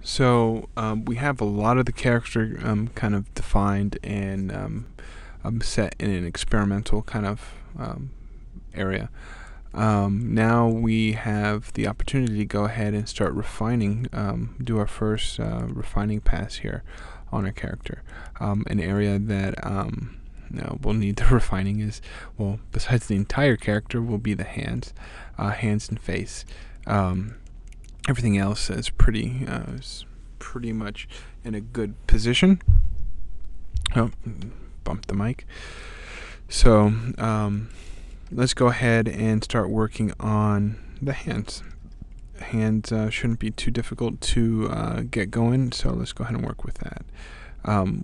So we have a lot of the character kind of defined and set in an experimental kind of area. Now we have the opportunity to go ahead and start refining, do our first refining pass here on our character. An area that we'll need the refining is, well, besides the entire character, will be the hands and face. Everything else is pretty much in a good position. Oh, bumped the mic. So let's go ahead and start working on the hands. Hands shouldn't be too difficult to get going, so let's go ahead and work with that.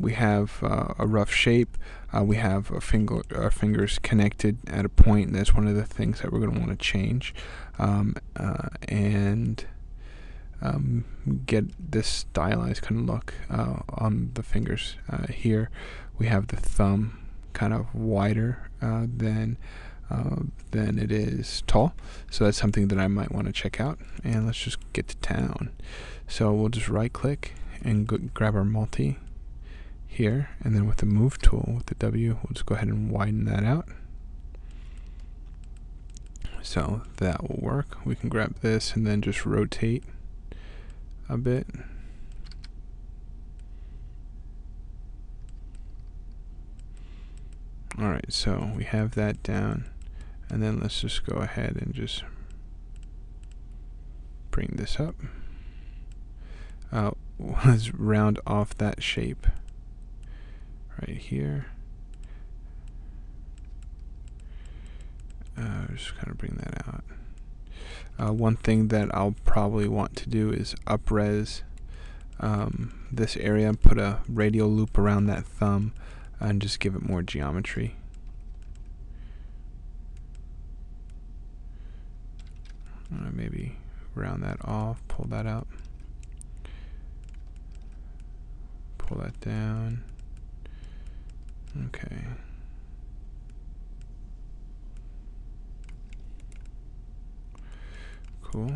We have a rough shape. We have our fingers connected at a point. That's one of the things that we're going to want to change. And get this stylized kind of look on the fingers. Here we have the thumb kind of wider than it is tall, so that's something that I might want to check out. And let's just get to town. So we'll just right click and grab our multi here, and then with the move tool with the W, we'll just go ahead and widen that out. So that will work. We can grab this and then just rotate a bit. Alright, so we have that down, and then let's just go ahead and just bring this up. Let's round off that shape right here. Just kind of bring that out. One thing that I'll probably want to do is up-res this area and put a radial loop around that thumb and just give it more geometry. Maybe round that off, pull that up, pull that down. Okay. Cool.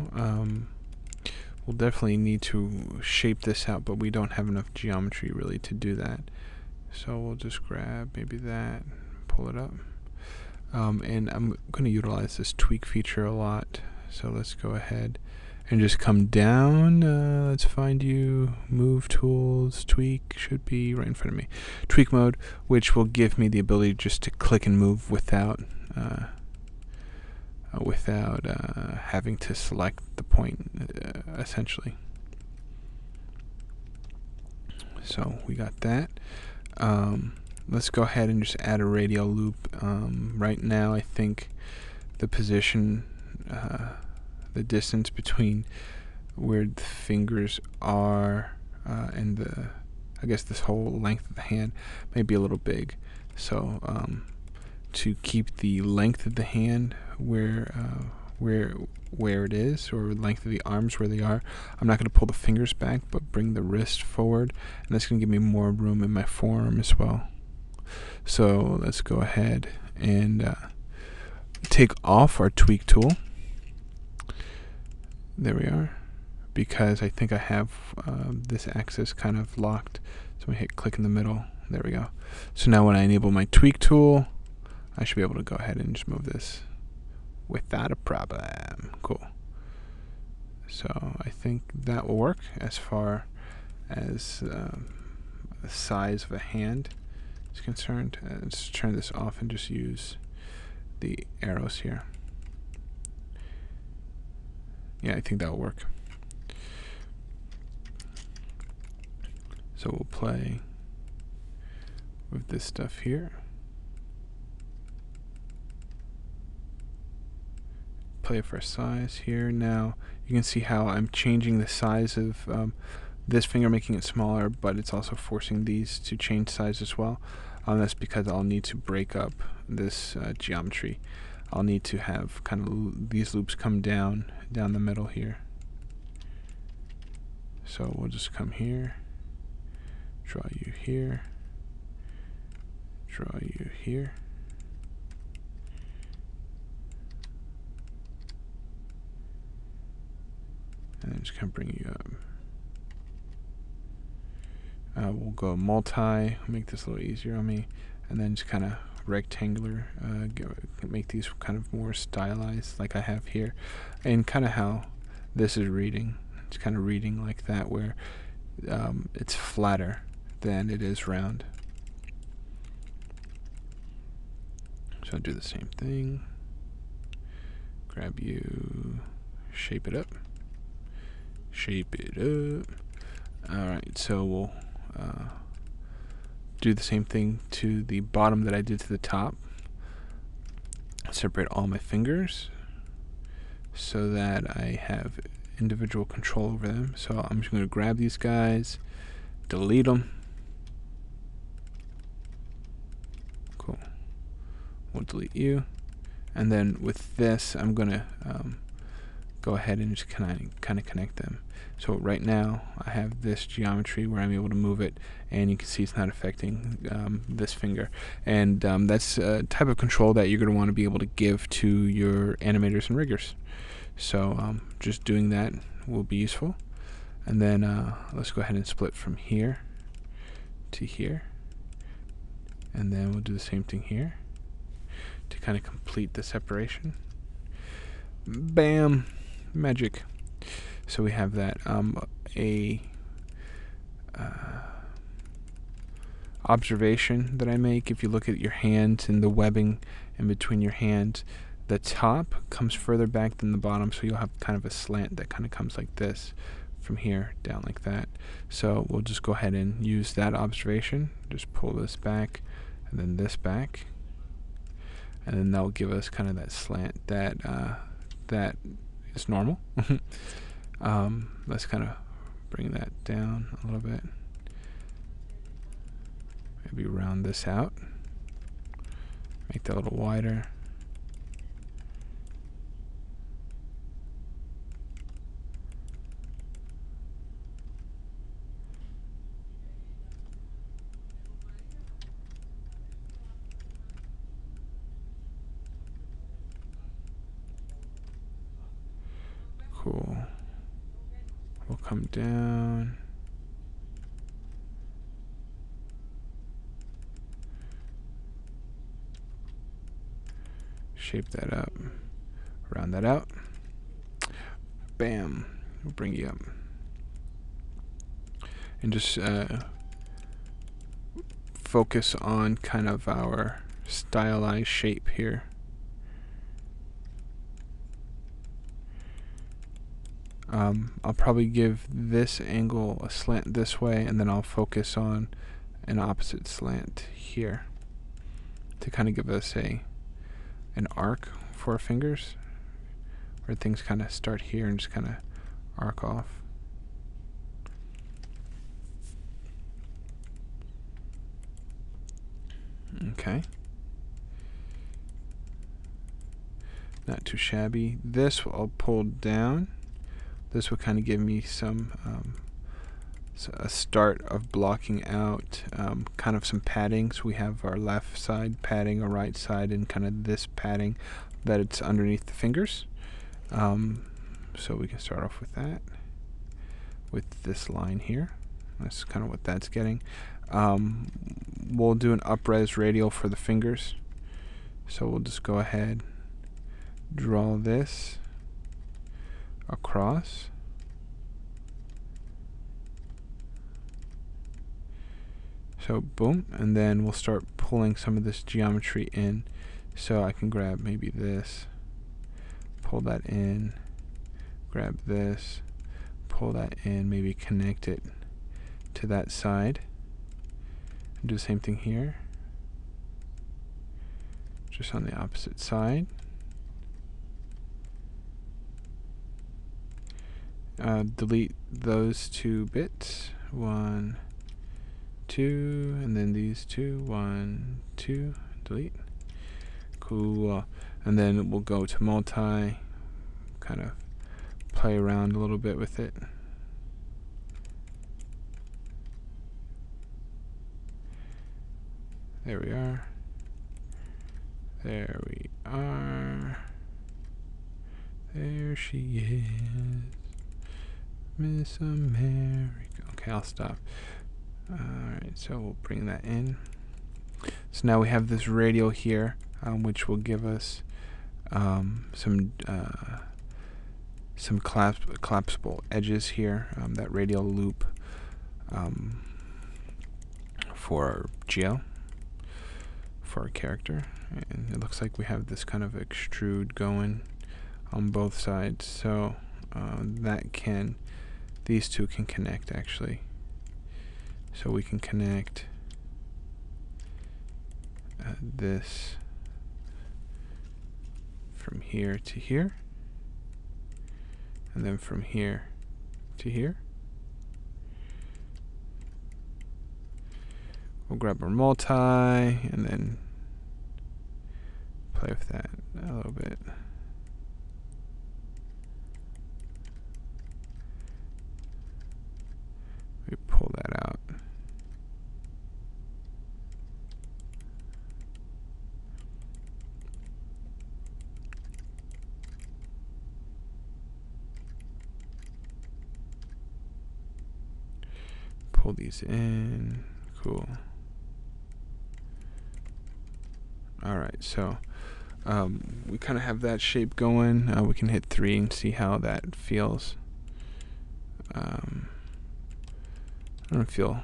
We'll definitely need to shape this out, but we don't have enough geometry really to do that. So we'll just grab maybe that, pull it up. And I'm going to utilize this tweak feature a lot. So let's go ahead and just come down. Let's find you, move tools, tweak, should be right in front of me. Tweak mode, which will give me the ability just to click and move without having to select the point, essentially. So we got that. Let's go ahead and just add a radial loop. Right now I think the position, the distance between where the fingers are and I guess this whole length of the hand may be a little big. So to keep the length of the hand where it is, or length of the arms where they are, I'm not going to pull the fingers back, but bring the wrist forward, and that's going to give me more room in my forearm as well. So let's go ahead and take off our tweak tool. There we are, because I think I have this axis kind of locked. So I hit click in the middle. There we go. So now when I enable my tweak tool, I should be able to go ahead and just move this without a problem. Cool. So I think that will work as far as the size of a hand is concerned. Let's turn this off and just use the arrows here. Yeah, I think that will work. So we'll play with this stuff here. Play for size here. Now you can see how I'm changing the size of this finger, making it smaller, but it's also forcing these to change size as well. That's because I'll need to break up this geometry. I'll need to have kind of these loops come down the middle here. So we'll just come here, draw you here, draw you here. And then just kind of bring you up. We'll go multi, make this a little easier on me, and then just kind of rectangular, make these kind of more stylized like I have here, and kind of how this is reading. It's kind of reading like that, where it's flatter than it is round. So I'll do the same thing. Grab you, shape it up. Shape it up. Alright, so we'll do the same thing to the bottom that I did to the top. Separate all my fingers so that I have individual control over them. So I'm just going to grab these guys, delete them. Cool. We'll delete you. And then with this, I'm going to go ahead and just kind of connect them. So right now I have this geometry where I'm able to move it, and you can see it's not affecting this finger. And that's a type of control that you're going to want to be able to give to your animators and riggers. So just doing that will be useful. And then let's go ahead and split from here to here, and then we'll do the same thing here to kind of complete the separation. Bam! Magic. So we have that. Observation that I make: if you look at your hands and the webbing in between your hands, the top comes further back than the bottom, so you'll have kind of a slant that kind of comes like this from here down like that. So we'll just go ahead and use that observation. Just pull this back and then this back, and then that'll give us kind of that slant that that is normal. Let's kind of bring that down a little bit. Maybe round this out. Make that a little wider. Cool. We'll come down. Shape that up. Round that out. Bam. We'll bring you up. And just focus on kind of our stylized shape here. I'll probably give this angle a slant this way, and then I'll focus on an opposite slant here to kind of give us an arc for our fingers, where things kind of start here and just kind of arc off. Okay. Not too shabby. This I'll pull down. This will kind of give me some a start of blocking out kind of some padding. So we have our left side padding, our right side, and kind of this padding that it's underneath the fingers. So we can start off with that, with this line here. That's kind of what that's getting. We'll do an up-res radial for the fingers. So we'll just go ahead, draw this across. So boom, and then we'll start pulling some of this geometry in. So I can grab maybe this, pull that in, grab this, pull that in, maybe connect it to that side, and do the same thing here, just on the opposite side. Delete those two bits, 1, 2, and then these two, 1, 2, delete. Cool. And then we'll go to multi, kind of play around a little bit with it. There we are. There we are. There she is, Miss America. Okay, I'll stop. Alright, so we'll bring that in. So now we have this radial here, which will give us some collapsible edges here, that radial loop for our geo, for our character. And it looks like we have this kind of extrude going on both sides, so these two can connect actually. So we can connect this from here to here, and then from here to here. We'll grab our multi and then play with that a little bit. We pull that out. Pull these in. Cool. Alright, so we kind of have that shape going. We can hit 3 and see how that feels. I don't feel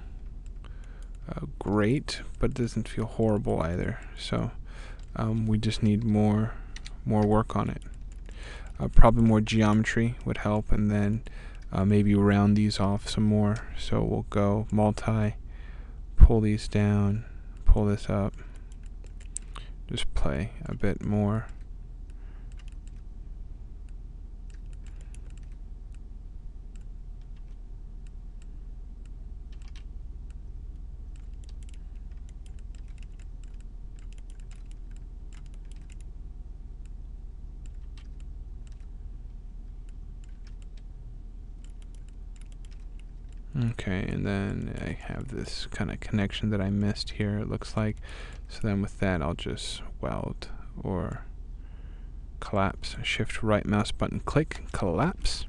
great, but it doesn't feel horrible either. So we just need more work on it. Probably more geometry would help, and then maybe round these off some more. So we'll go multi, pull these down, pull this up, just play a bit more. Okay, and then I have this kind of connection that I missed here, it looks like. So then with that, I'll just weld or collapse. Shift right mouse button click, collapse.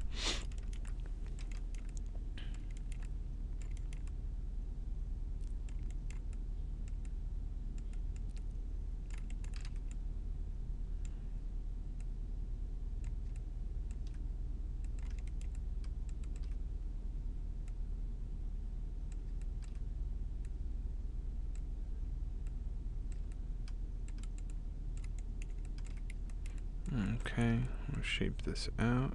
Okay, we'll shape this out.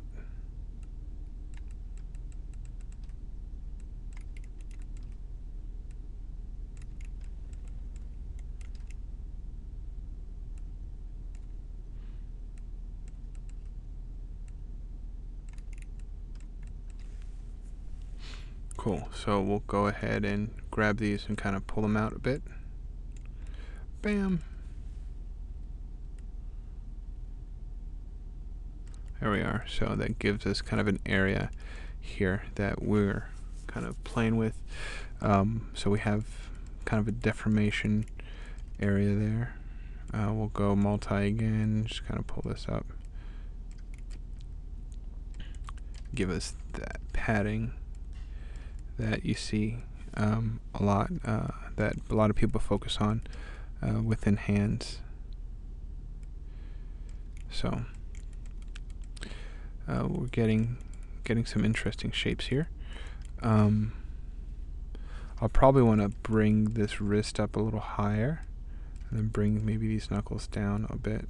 Cool, so we'll go ahead and grab these and kind of pull them out a bit. Bam! There we are. So that gives us kind of an area here that we're kind of playing with. So we have kind of a deformation area there. We'll go multi again, just kind of pull this up. Give us that padding that you see a lot, that a lot of people focus on within hands. So we're getting some interesting shapes here. I'll probably want to bring this wrist up a little higher, and then bring maybe these knuckles down a bit.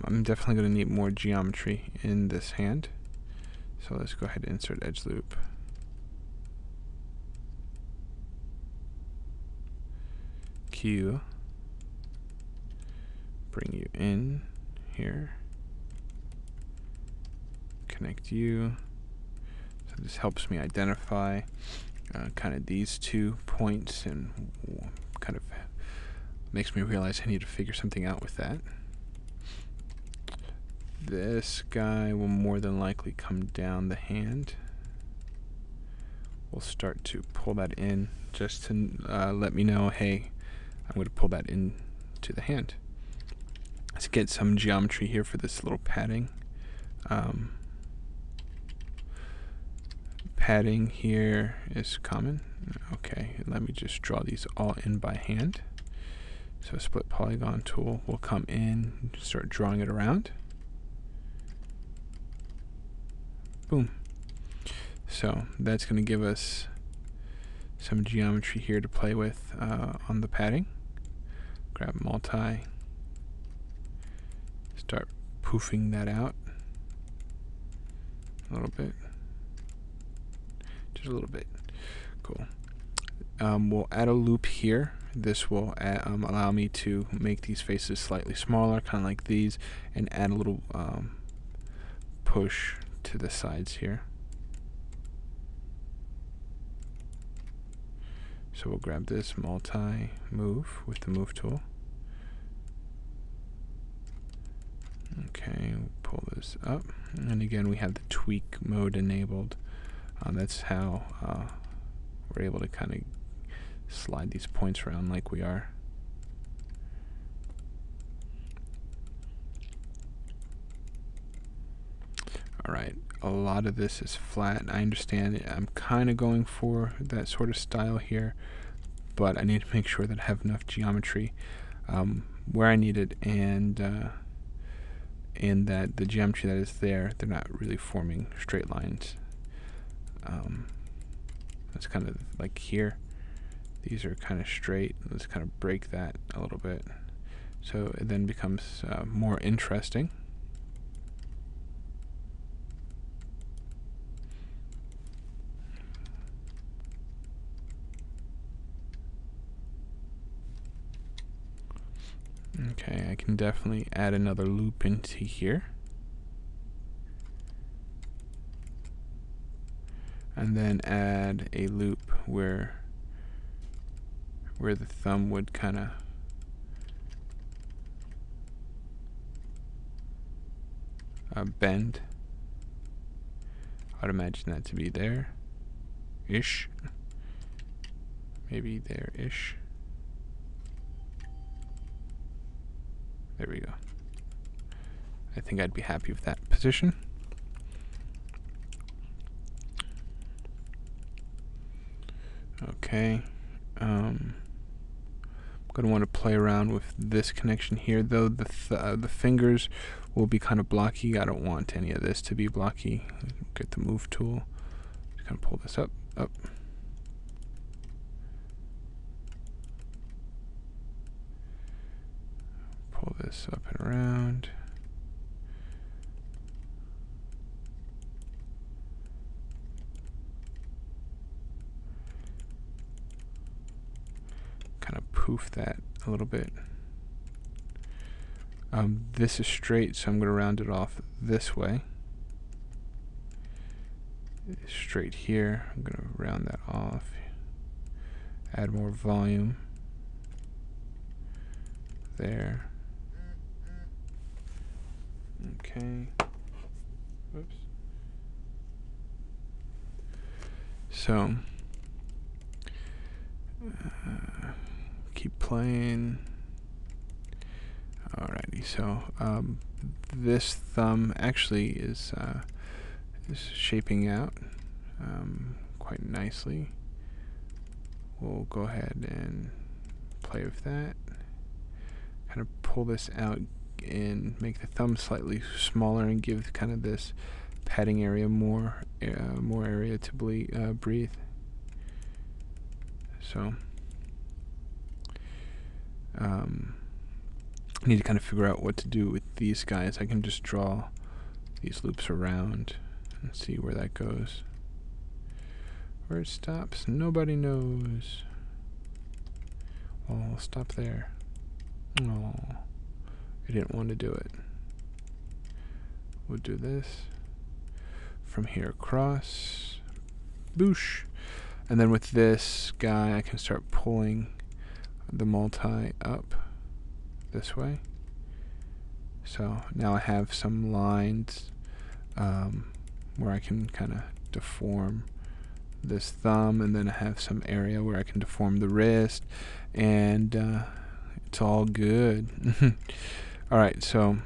I'm definitely going to need more geometry in this hand, so let's go ahead and insert edge loop. Q. Bring you in here. Connect you. So this helps me identify kind of these 2 points, and kind of makes me realize I need to figure something out with that. This guy will more than likely come down the hand. We'll start to pull that in just to let me know, hey, I'm going to pull that in to the hand. Let's get some geometry here for this little padding. padding here is common. Okay, let me just draw these all in by hand. So split polygon tool will come in and start drawing it around. Boom. So that's going to give us some geometry here to play with on the padding. Grab multi, start poofing that out a little bit, just a little bit. Cool. We'll add a loop here. This will allow me to make these faces slightly smaller, kind of like these, and add a little push to the sides here. So we'll grab this multi-move with the move tool. Okay, we'll pull this up. And again, we have the tweak mode enabled. That's how we're able to kind of slide these points around like we are. Alright, a lot of this is flat. I understand it. I'm kind of going for that sort of style here, but I need to make sure that I have enough geometry where I need it, and that the geometry that is there, they're not really forming straight lines. That's kind of like here. These are kind of straight. Let's kind of break that a little bit, so it then becomes more interesting. Okay, I can definitely add another loop into here. And then add a loop where the thumb would kind of bend. I'd imagine that to be there-ish. Maybe there-ish. There we go. I think I'd be happy with that position. Okay. I'm going to want to play around with this connection here, though. The fingers will be kind of blocky. I don't want any of this to be blocky. Get the move tool. Just kind of pull this up. Pull this up and around. Kind of poof that a little bit. This is straight, so I'm going to round it off this way. Straight here, I'm going to round that off. Add more volume there. Okay. Whoops. So keep playing. Alrighty, so this thumb actually is shaping out quite nicely. We'll go ahead and play with that. Kind of pull this out and make the thumb slightly smaller and give kind of this padding area more area to breathe. So I need to kind of figure out what to do with these guys. I can just draw these loops around and see where that goes. Where it stops, nobody knows. Well, I'll stop there. Oh, I didn't want to do it. We'll do this from here across. Boosh. And then with this guy, I can start pulling the multi up this way. So now I have some lines where I can kind of deform this thumb, and then I have some area where I can deform the wrist, and it's all good. Alright, so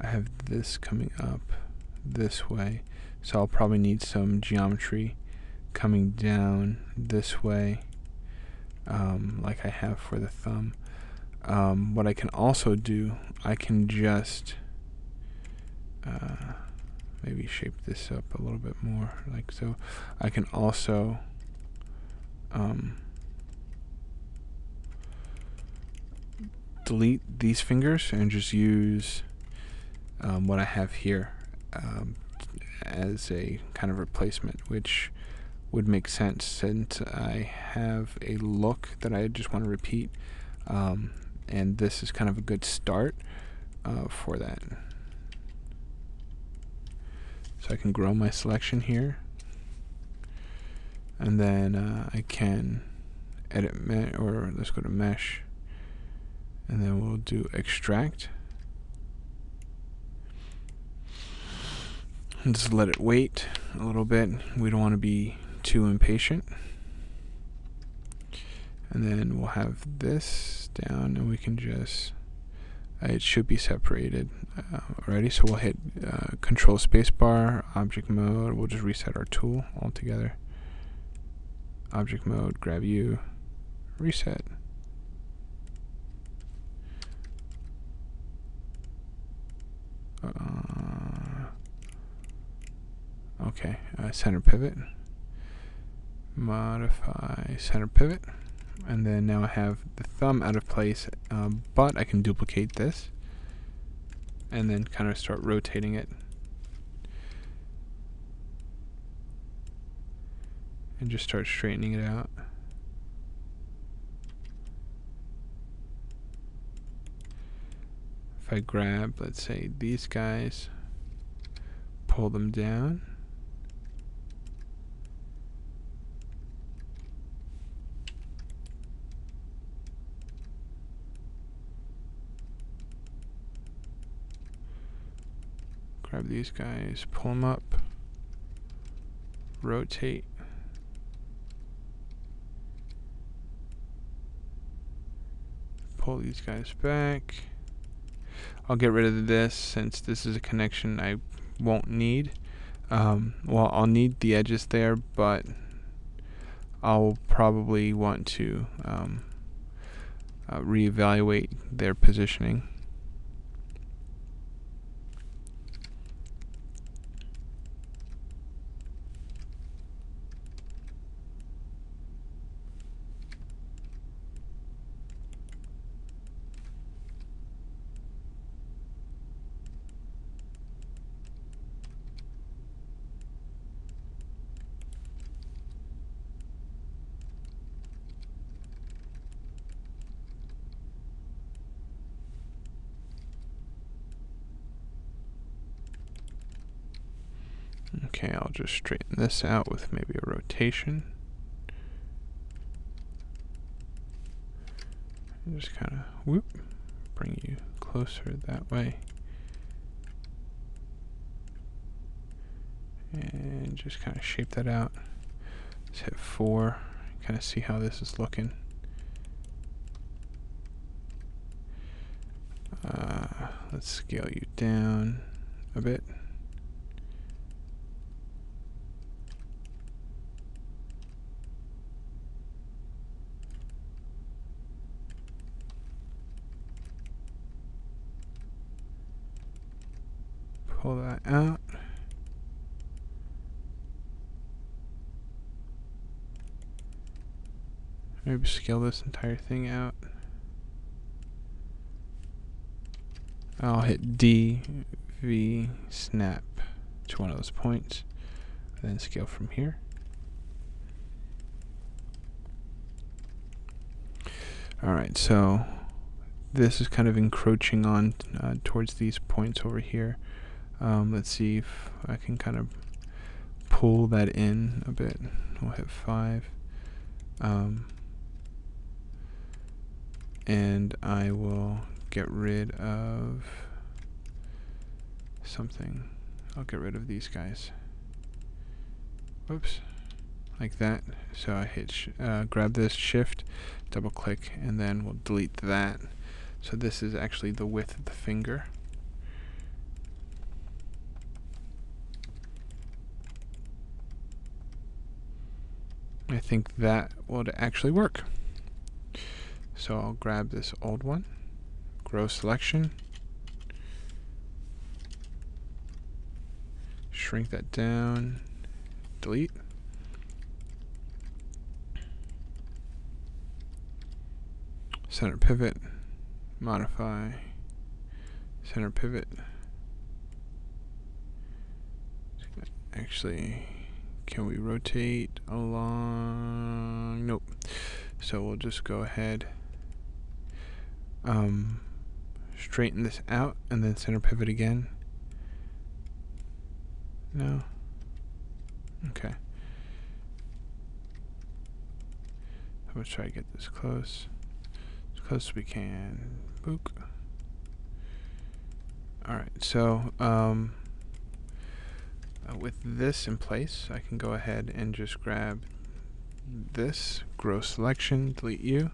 I have this coming up this way, so I'll probably need some geometry coming down this way, like I have for the thumb. What I can also do, I can just maybe shape this up a little bit more, like so. I can also delete these fingers and just use what I have here as a kind of replacement, which would make sense since I have a look that I just want to repeat, and this is kind of a good start for that. So I can grow my selection here, and then I can edit or let's go to mesh, and then we'll do extract. And just let it wait a little bit. We don't want to be too impatient. And then we'll have this down, and we can just it should be separated already. So we'll hit Control Spacebar, Object Mode. We'll just reset our tool altogether. Object Mode, grab you, reset. Okay, center pivot, modify center pivot, and then now I have the thumb out of place, but I can duplicate this and then kind of start rotating it and just start straightening it out. If I grab, let's say, these guys, pull them down, grab these guys, pull them up, rotate, pull these guys back. I'll get rid of this since this is a connection I won't need. Well, I'll need the edges there, but I'll probably want to reevaluate their positioning. Okay, I'll just straighten this out with maybe a rotation. And just kind of whoop, bring you closer that way. And just kind of shape that out. Let's hit 4, kind of see how this is looking. Let's scale you down a bit. Pull that out. Maybe scale this entire thing out. I'll hit D, V, snap to one of those points, and then scale from here. Alright, so this is kind of encroaching on towards these points over here. Let's see if I can kind of pull that in a bit. We'll hit 5. And I will get rid of something. I'll get rid of these guys. Whoops. Like that. So I hit grab this, shift, double click, and then we'll delete that. So this is actually the width of the finger. I think that would actually work. So I'll grab this old one, grow selection, shrink that down, delete. Center pivot, modify, center pivot. Actually, can we rotate along? Nope. So we'll just go ahead, straighten this out and then center pivot again. No. Okay. Let's try to get this close. As close as we can. Book. Alright, so with this in place, I can go ahead and just grab this, grow selection, delete you,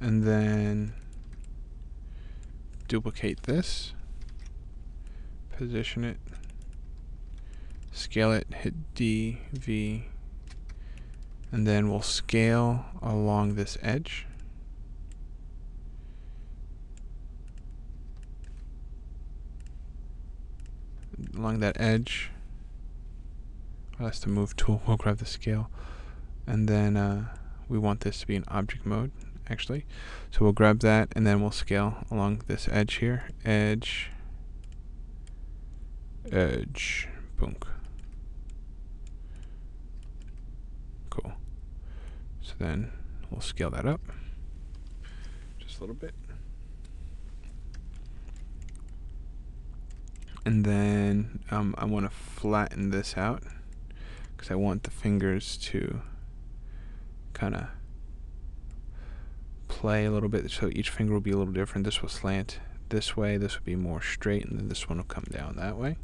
and then duplicate this, position it, scale it, hit D, V, and then we'll scale along this edge. Along that edge. Oh, that's the move tool. We'll grab the scale. And then we want this to be in object mode, actually. So we'll grab that and then we'll scale along this edge here. Edge. Edge. Boom. Cool. So then we'll scale that up just a little bit. And then I want to flatten this out because I want the fingers to kind of play a little bit, so each finger will be a little different. This will slant this way, this will be more straight, and then this one will come down that way.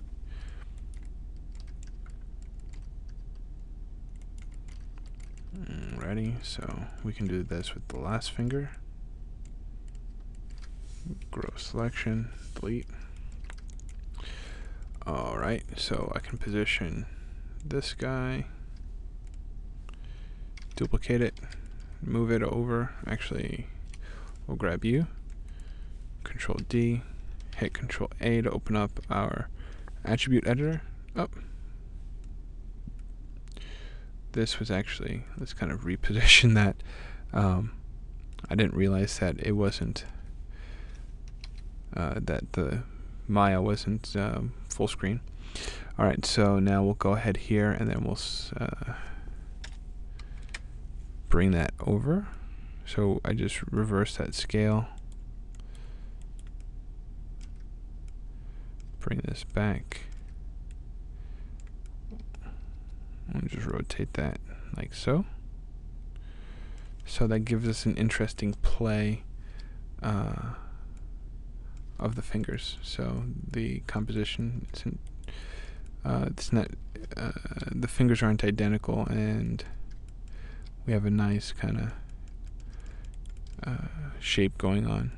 Ready? So we can do this with the last finger. Grow selection, delete. Alright, so I can position this guy, duplicate it, move it over. Actually, we'll grab you, Control D, hit Control A to open up our attribute editor. This was actually, let's kind of reposition that. I didn't realize that it wasn't, that the Maya wasn't full screen. Alright, so now we'll go ahead here and then we'll bring that over. So I just reverse that scale. Bring this back. And just rotate that like so. So that gives us an interesting play of the fingers. So the composition, it's not, the fingers aren't identical, and we have a nice kind of shape going on.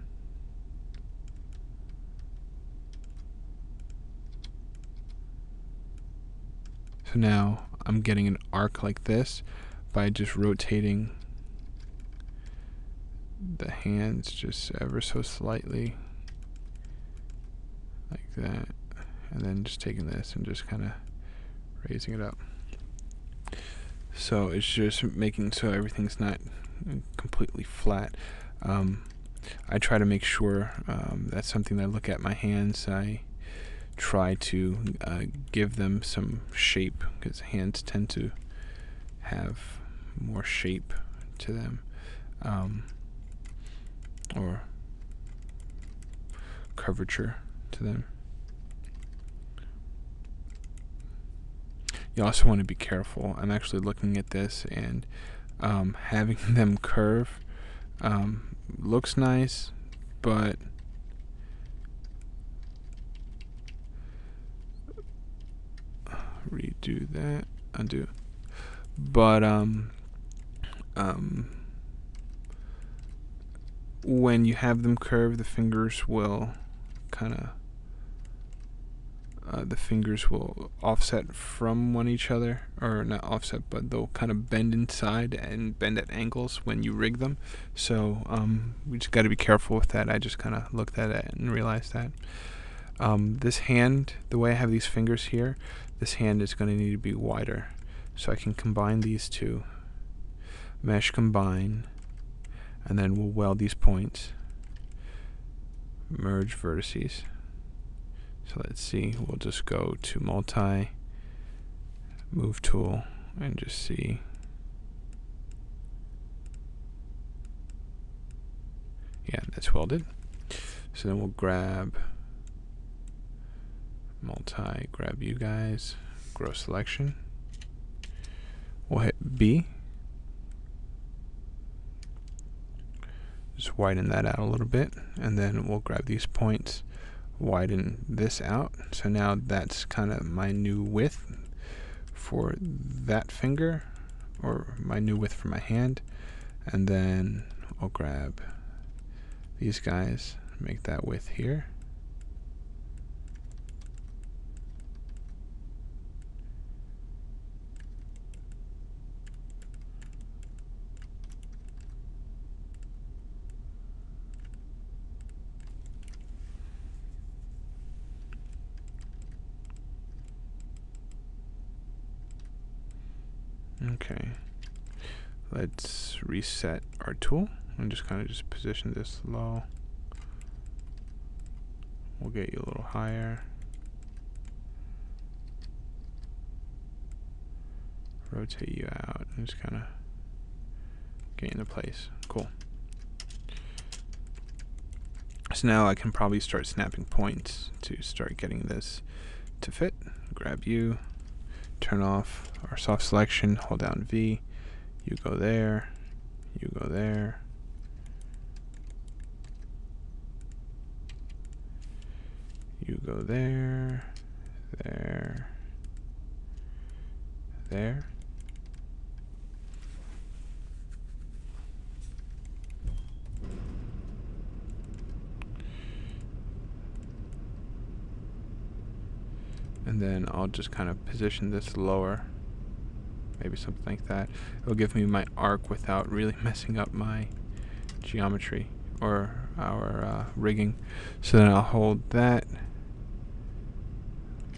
So now I'm getting an arc like this by just rotating the hands just ever so slightly like that, and then just taking this and just kind of raising it up. So it's just making so everything's not completely flat. I try to make sure that's something that I look at my hands. I try to give them some shape, because hands tend to have more shape to them, or curvature to them. You also want to be careful. I'm actually looking at this, and having them curve looks nice, but redo that, undo. But when you have them curve, the fingers will kind the fingers will offset from one each other, or not offset, but they'll kind of bend inside and bend at angles when you rig them. So we just got to be careful with that. I just kind of looked at it and realized that. This hand, the way I have these fingers here, this hand is going to need to be wider. So I can combine these two, mesh combine, and then we'll weld these points, merge vertices. So let's see, we'll just go to multi, move tool, and just see. Yeah, that's welded. So then we'll grab multi, grab you guys, grow selection. We'll hit B. Just widen that out a little bit, and then we'll grab these points, widen this out. So now that's kind of my new width for that finger, or my new width for my hand. And then I'll grab these guys, make that width here. Okay, let's reset our tool and just kind of just position this low. We'll get you a little higher. Rotate you out and just kind of get into place. Cool. So now I can probably start snapping points to start getting this to fit. Grab you, turn off our soft selection, hold down V, you go there, you go there, you go there, there, there. And then I'll just kind of position this lower, maybe something like that. It'll give me my arc without really messing up my geometry or our rigging. So then I'll hold that,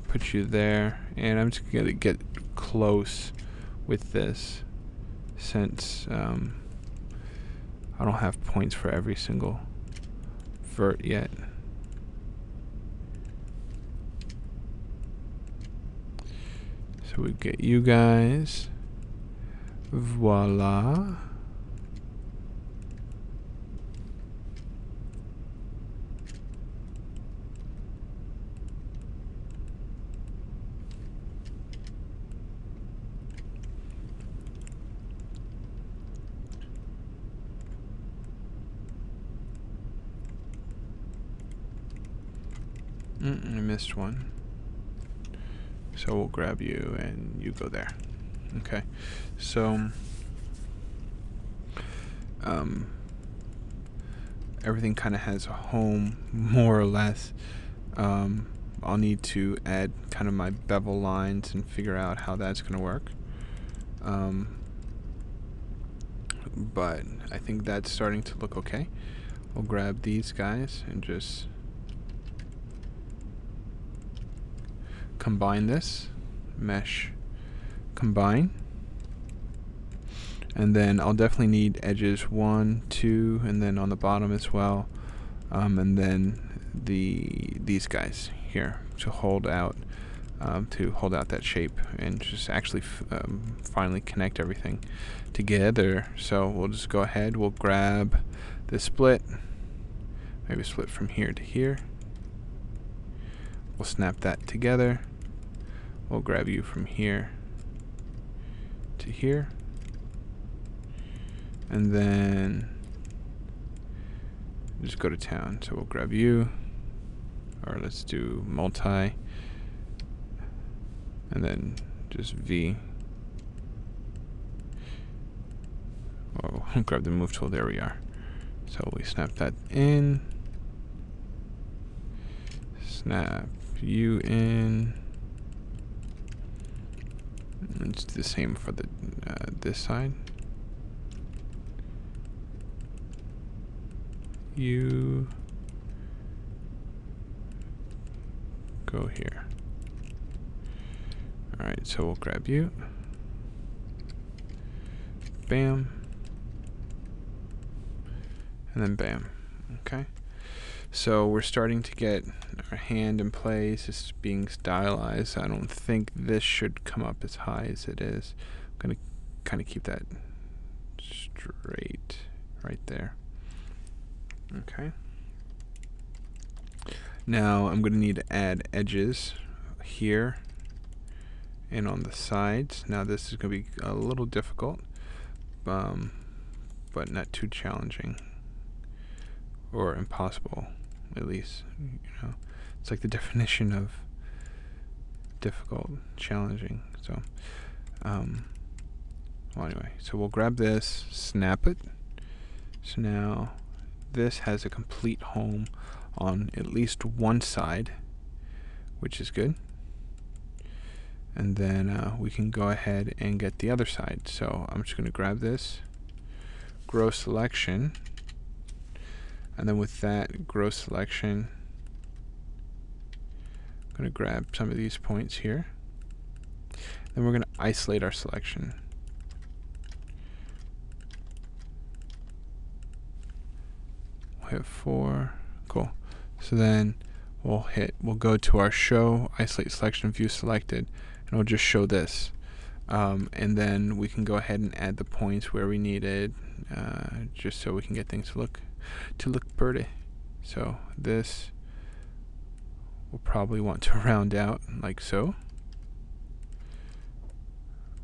put you there, and I'm just going to get close with this since I don't have points for every single vert yet. So we get you guys, voila. I missed one. So we'll grab you and you go there. Okay. So everything kind of has a home, more or less. I'll need to add kind of my bevel lines and figure out how that's going to work. But I think that's starting to look okay. We'll grab these guys and just combine this, mesh, combine, and then I'll definitely need edges 1, 2, and then on the bottom as well, and then these guys here to hold out that shape and just actually finally connect everything together. So we'll just go ahead, we'll grab this split, maybe split from here to here. We'll snap that together. We'll grab you from here to here. And then just go to town. So we'll grab you, or let's do multi, and then just V. Oh, grab the move tool, there we are. So we snap that in, snap you in. Let's do the same for the this side. You go here. Alright, so we'll grab you. Bam. And then bam. Okay. So we're starting to get our hand in place. It's being stylized. I don't think this should come up as high as it is. I'm going to kind of keep that straight right there. Okay. Now I'm going to need to add edges here and on the sides. Now this is going to be a little difficult, but not too challenging or impossible, at least. It's like the definition of difficult, challenging. So well, anyway, so we'll grab this, snap it. So now this has a complete home on at least one side, which is good. And then we can go ahead and get the other side. So I'm just going to grab this, grow selection, and then with that grow selection, I'm going to grab some of these points here. Then we're going to isolate our selection. We'll hit 4. Cool. So then we'll go to our show, isolate selection, view selected, and we'll just show this. And then we can go ahead and add the points where we needed, just so we can get things to look pretty. So this we'll probably want to round out like so.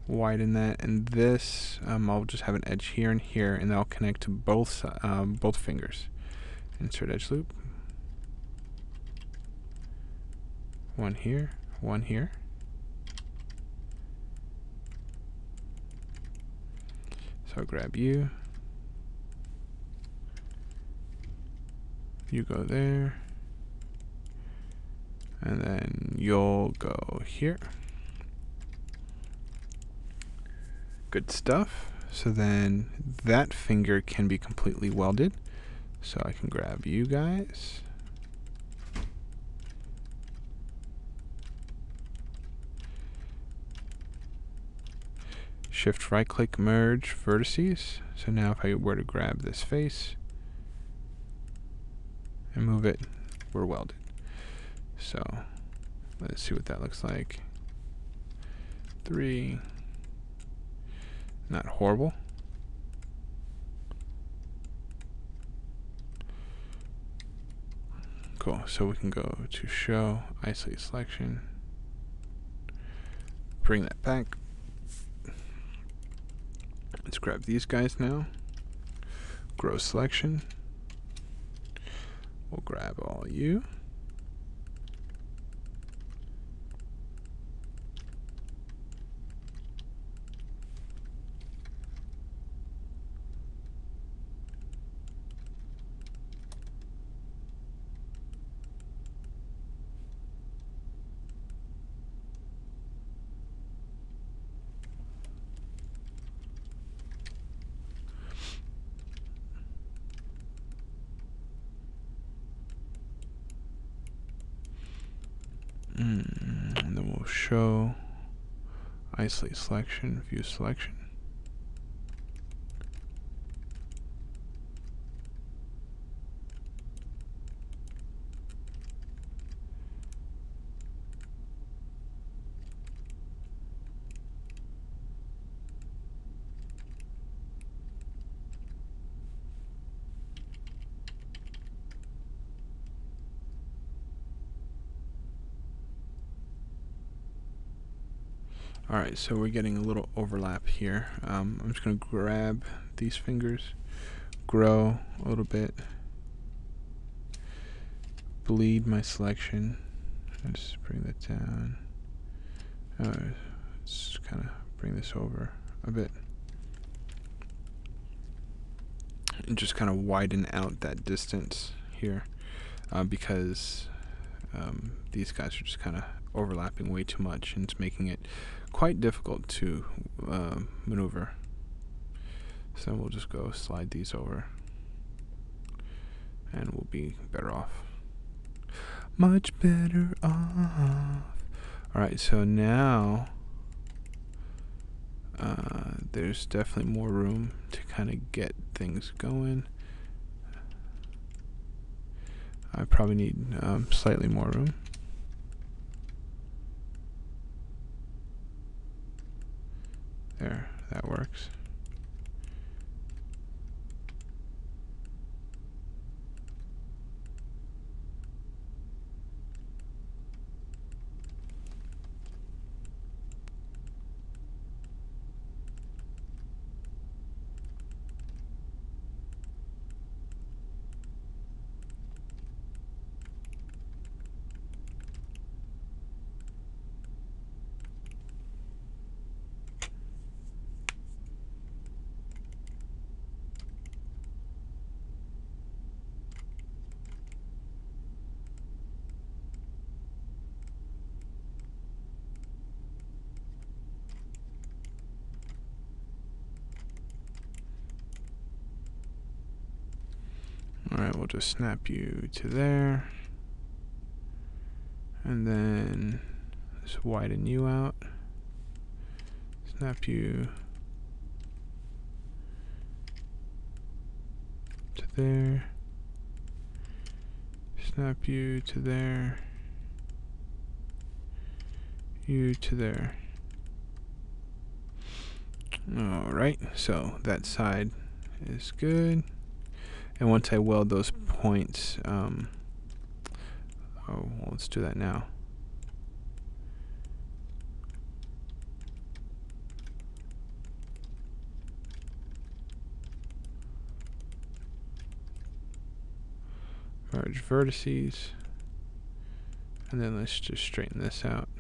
Widen that, and this I'll just have an edge here and here, and that'll connect to both fingers. Insert edge loop. One here, one here. So I'll grab you. You go there. And then you'll go here. Good stuff. So then that finger can be completely welded. So I can grab you guys. Shift right click, merge vertices. So now if I were to grab this face and move it, we're welded. So let's see what that looks like. 3. Not horrible. Cool. So we can go to show, isolate selection, bring that back. Let's grab these guys now. Grow selection. We'll grab all you. And then we'll show, isolate selection, view selection. Alright, so we're getting a little overlap here. I'm just going to grab these fingers, grow a little bit, bleed my selection, and just bring that down. Let's kind of bring this over a bit. And just kind of widen out that distance here, because these guys are just kind of overlapping way too much, and it's making it quite difficult to maneuver. So we'll just go slide these over, and we'll be better off. Much better off. Alright, so now there's definitely more room to kind of get things going. I probably need slightly more room. There, that works. Alright, we'll just snap you to there, and then just widen you out, snap you to there, snap you to there, you to there. Alright, so that side is good. And once I weld those points, well, let's do that now. Merge vertices, and then let's just straighten this out.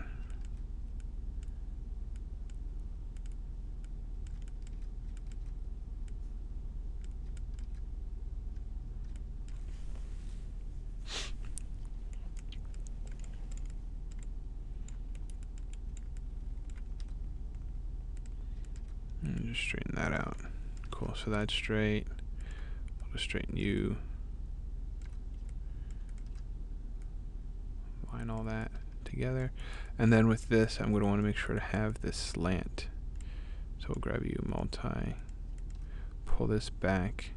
And just straighten that out. Cool, so that's straight. I'll just straighten you. Line all that together. And then with this, I'm going to want to make sure to have this slant. So we'll grab you multi, pull this back.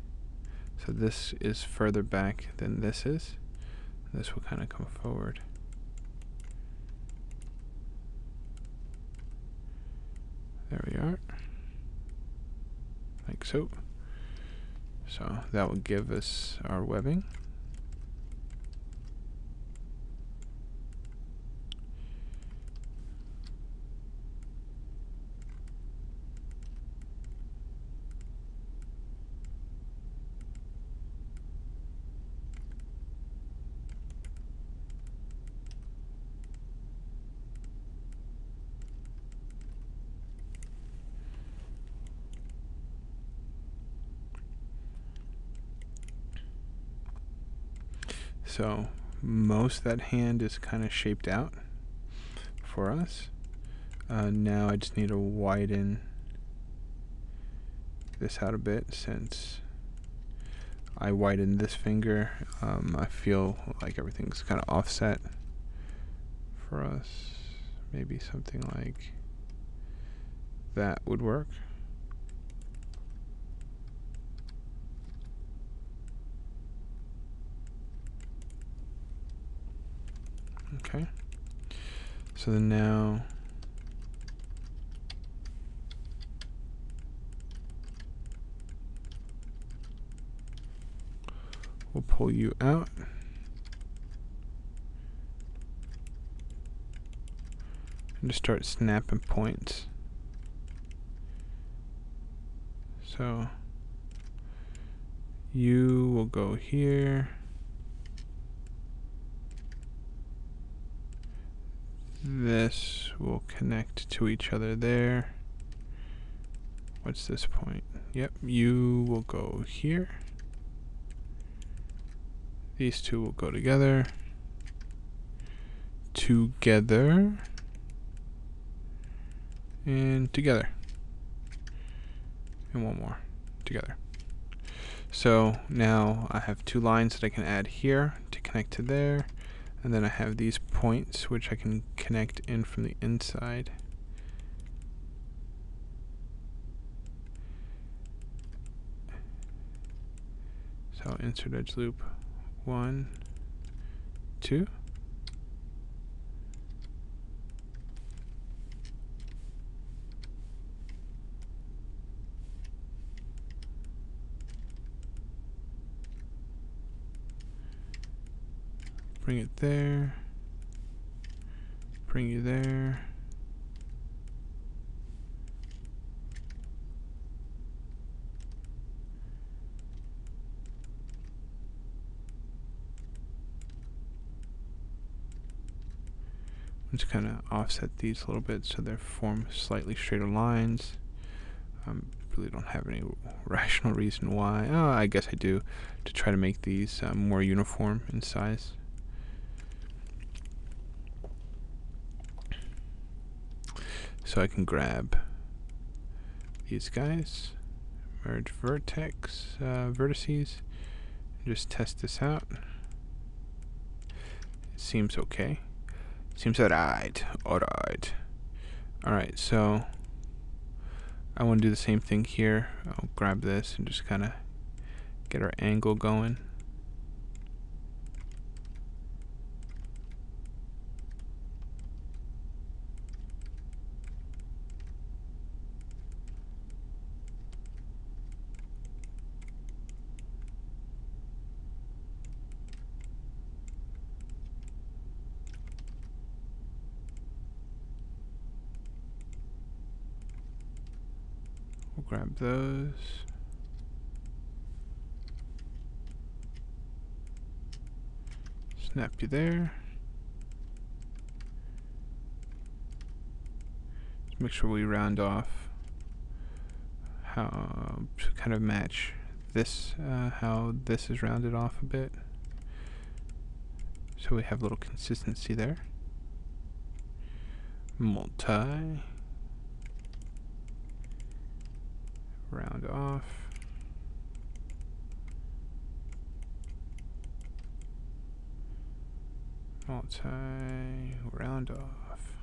So this is further back than this is. This will kind of come forward. There we are. Like so. So that will give us our webbing. So most of that hand is kind of shaped out for us. Now I just need to widen this out a bit. Since I widened this finger, I feel like everything's kind of offset for us. Maybe something like that would work. Okay, so then now we'll pull you out. And just start snapping points. So you will go here. This will connect to each other there. What's this point? Yep, you will go here. These two will go together. together, and together, and one more together. So now I have two lines that I can add here to connect to there, and then I have these points which I can connect in from the inside. So insert edge loop, 1, 2. Bring it there, bring you there. Let's kind of offset these a little bit so they form slightly straighter lines. Really don't have any rational reason why. Oh, I guess I do, to try to make these more uniform in size. So I can grab these guys, merge vertices, and just test this out. It seems okay. Seems alright. Alright, so I want to do the same thing here. I'll grab this and just kind of get our angle going. We'll grab those. Snap you there. Just make sure we round off how to kind of match this, how this is rounded off a bit. So we have a little consistency there. Multi. Round off. Multi. Round off.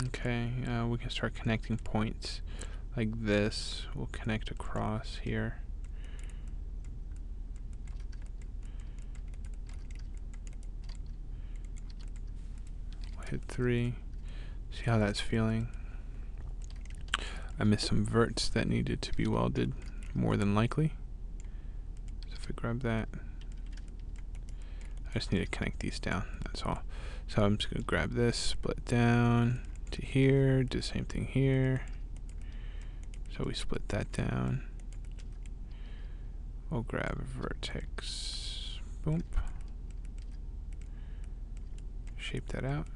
Okay, we can start connecting points like this. We'll connect across here. We'll hit 3. See how that's feeling. I missed some verts that needed to be welded, more than likely. So if I grab that, I just need to connect these down, that's all. So I'm just going to grab this, split down to here, do the same thing here. So we split that down. We'll grab a vertex, boom. Shape that out.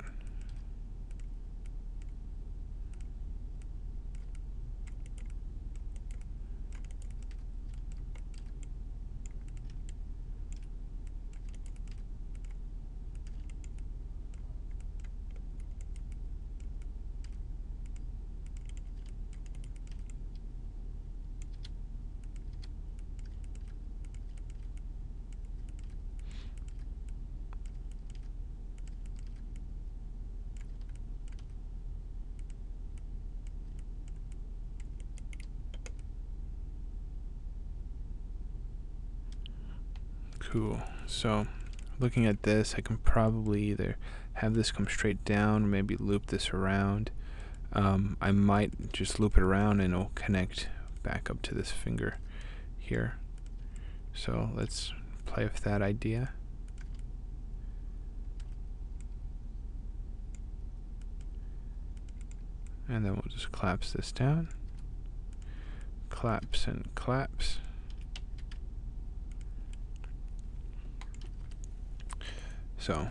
Cool. So looking at this, I can probably either have this come straight down or maybe loop this around. I might just loop it around and it'll connect back up to this finger here. So let's play with that idea. And then we'll just collapse this down. Collapse and collapse. So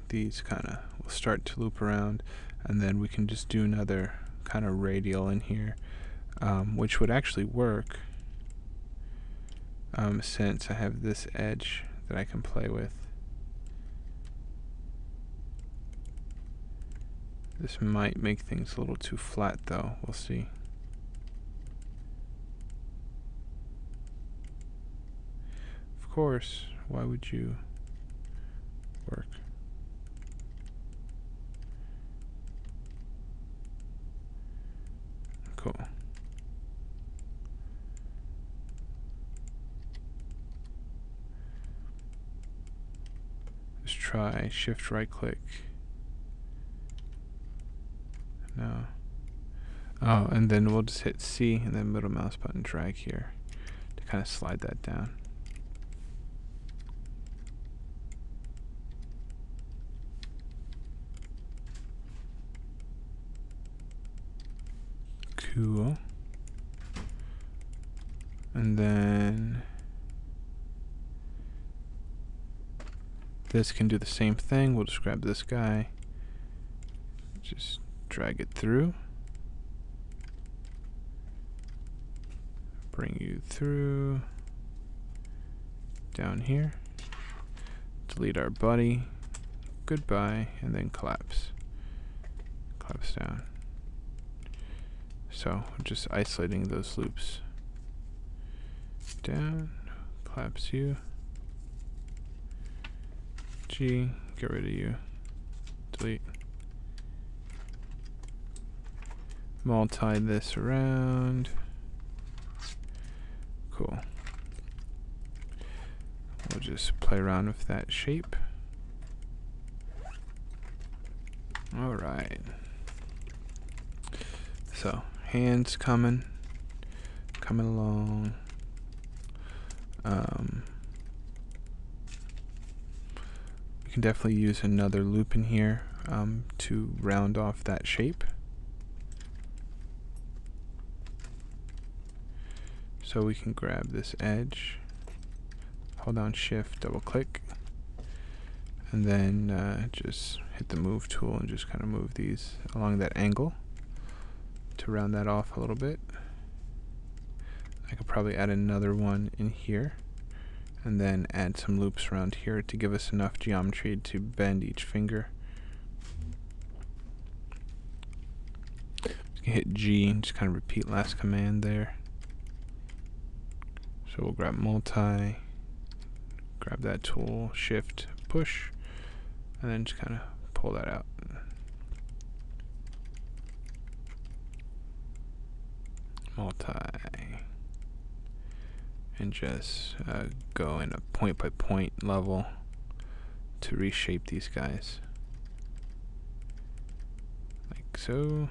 these kind of will start to loop around, and then we can just do another kind of radial in here. which would actually work since I have this edge that I can play with. This might make things a little too flat though, we'll see. Of course, why would you work? Cool. Let's try shift right click. No. Oh, and then we'll just hit C and then middle mouse button drag here to kind of slide that down. Cool. And then this can do the same thing. We'll just grab this guy, just drag it through, bring you through down here, delete our buddy, goodbye, and then collapse down. So just isolating those loops. Down, collapse you, G, get rid of you, delete. Multi this around. Cool. We'll just play around with that shape. Alright. So, hands coming along. We can definitely use another loop in here to round off that shape. So we can grab this edge, hold down shift, double click, and then just hit the move tool and just kind of move these along that angle to round that off a little bit. I could probably add another one in here and then add some loops around here to give us enough geometry to bend each finger. You can hit G and just kind of repeat last command there. So we'll grab multi, grab that tool, shift, push, and then just kind of pull that out. Multi, and just go in a point by point level to reshape these guys. Like so.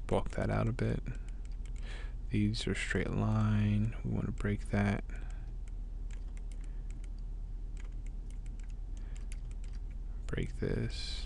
Bulk that out a bit. These are straight line. We want to break that. Break this.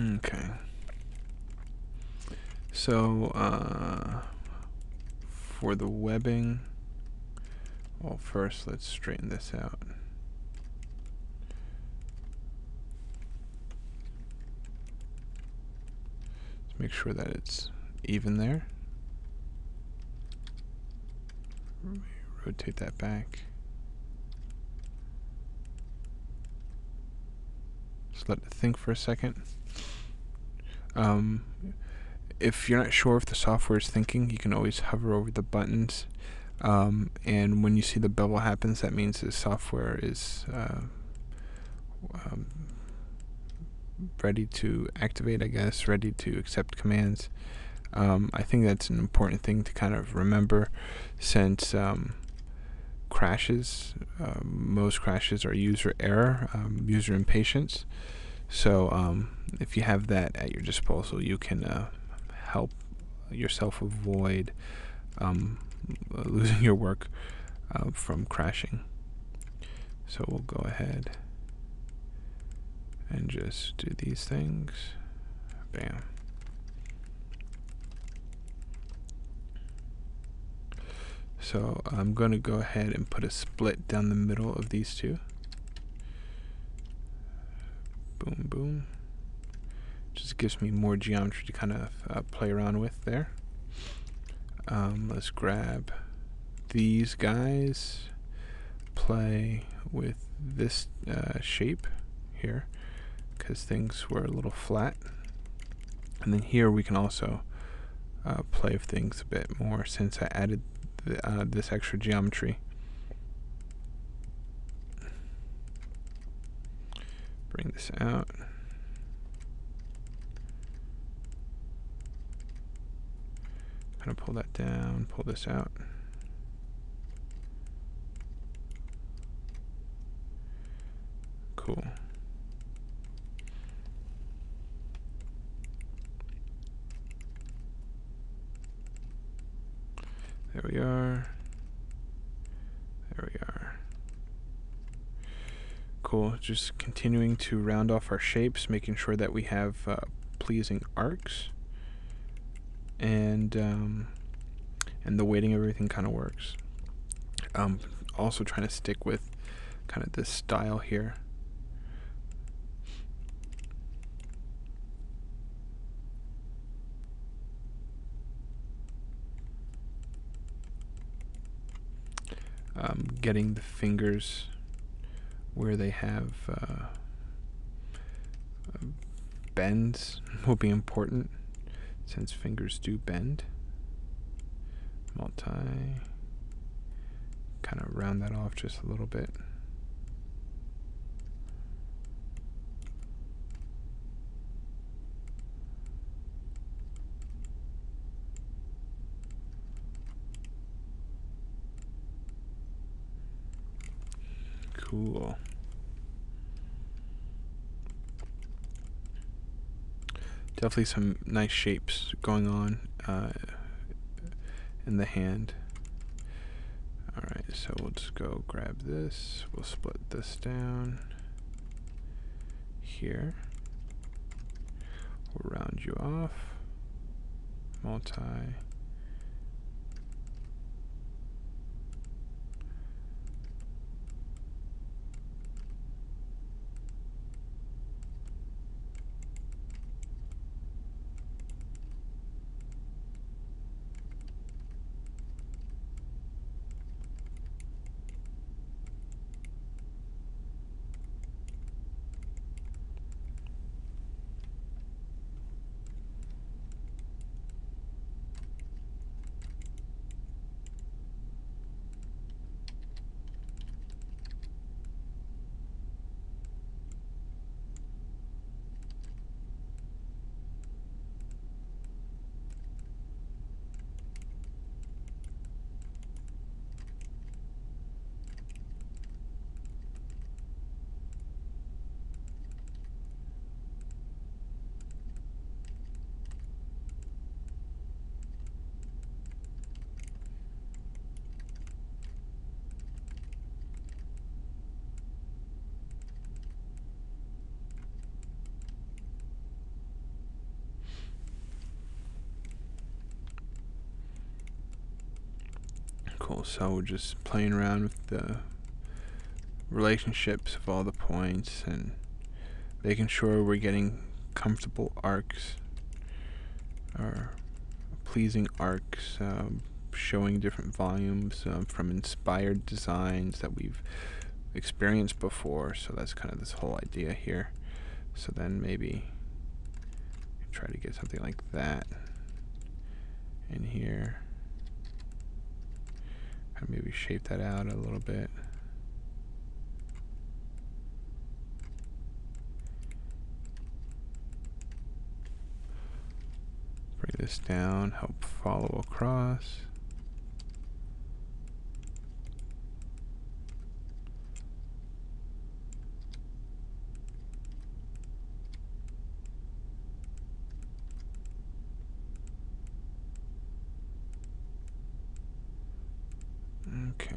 Okay. So, for the webbing, well, first let's straighten this out. Let's make sure that it's even there. Rotate that back. Just let it think for a second. If you're not sure if the software is thinking, you can always hover over the buttons, and when you see the bevel happens, that means the software is ready to activate, I guess, ready to accept commands. I think that's an important thing to kind of remember, since crashes, most crashes are user error, user impatience. So if you have that at your disposal, you can help yourself avoid losing your work from crashing. So we'll go ahead and just do these things. Bam. So I'm going to go ahead and put a split down the middle of these two. Boom, boom. Just gives me more geometry to kind of play around with there. Let's grab these guys, play with this shape here, because things were a little flat. And then here we can also play with things a bit more since I added this extra geometry. Bring this out. Kind of pull that down, pull this out. Cool. There we are. There we are. Cool. Just continuing to round off our shapes, making sure that we have pleasing arcs, and the weighting of everything kind of works. Also trying to stick with kind of this style here. Getting the fingers where they have bends will be important, since fingers do bend. Multi. Kind of round that off just a little bit. Cool. Definitely some nice shapes going on in the hand. Alright, so we'll just go grab this. We'll split this down here. We'll round you off. Multi. Cool, so we're just playing around with the relationships of all the points and making sure we're getting comfortable arcs, or pleasing arcs, showing different volumes from inspired designs that we've experienced before. So that's kind of this whole idea here. So then maybe try to get something like that in here. And maybe shape that out a little bit. Bring this down, help follow across. Okay.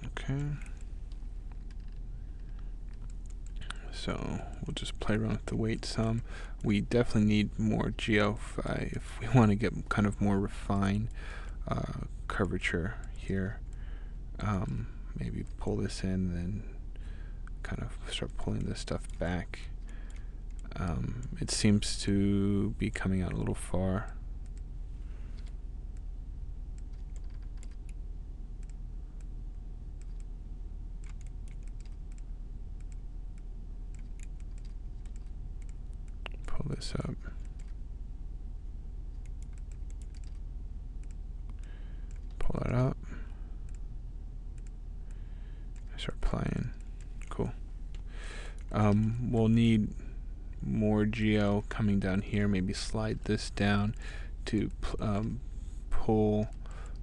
Okay. So we'll just play around with the weight some. We definitely need more geo if we want to get kind of more refined curvature here. Maybe pull this in and then kind of start pulling this stuff back. It seems to be coming out a little far. Pull this up. Pull that up. Start playing. Cool. We'll need more geo coming down here. Maybe slide this down to pull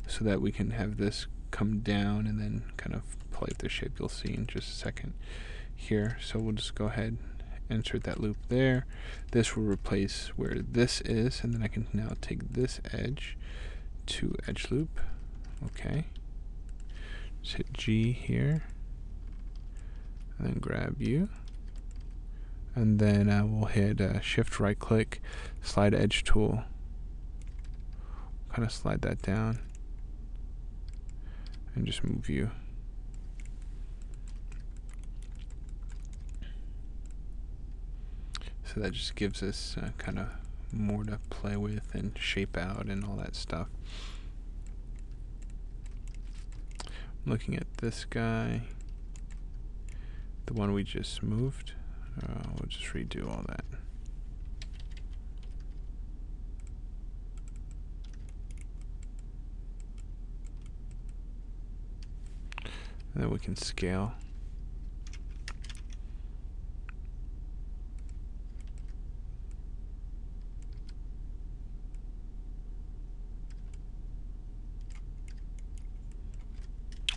so that we can have this come down and then kind of play with the shape. You'll see in just a second here. So we'll just go ahead, insert that loop there. This will replace where this is, and then I can now take this edge to edge loop. Okay. Just hit G here, and then grab you. And then we'll hit shift right click, slide edge tool. Kind of slide that down and just move you. So that just gives us kind of more to play with and shape out and all that stuff. Looking at this guy, the one we just moved. We'll just redo all that. And then we can scale.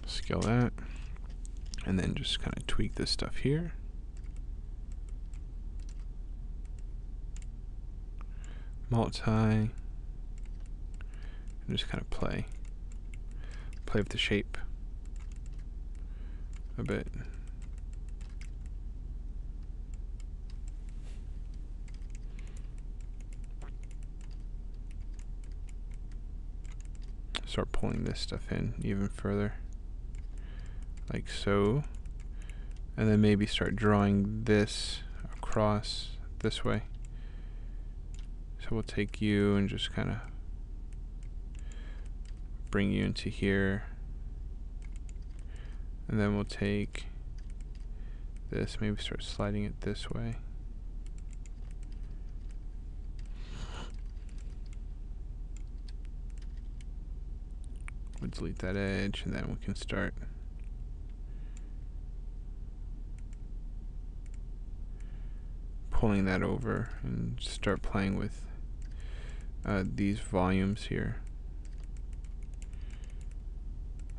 Scale that. And then just kind of tweak this stuff here. Multi, and just kind of play with the shape a bit. Start pulling this stuff in even further, like so, and then maybe start drawing this across this way. So we'll take you and just kind of bring you into here. And then we'll take this, maybe start sliding it this way. We'll delete that edge, and then we can start pulling that over and start playing with these volumes here,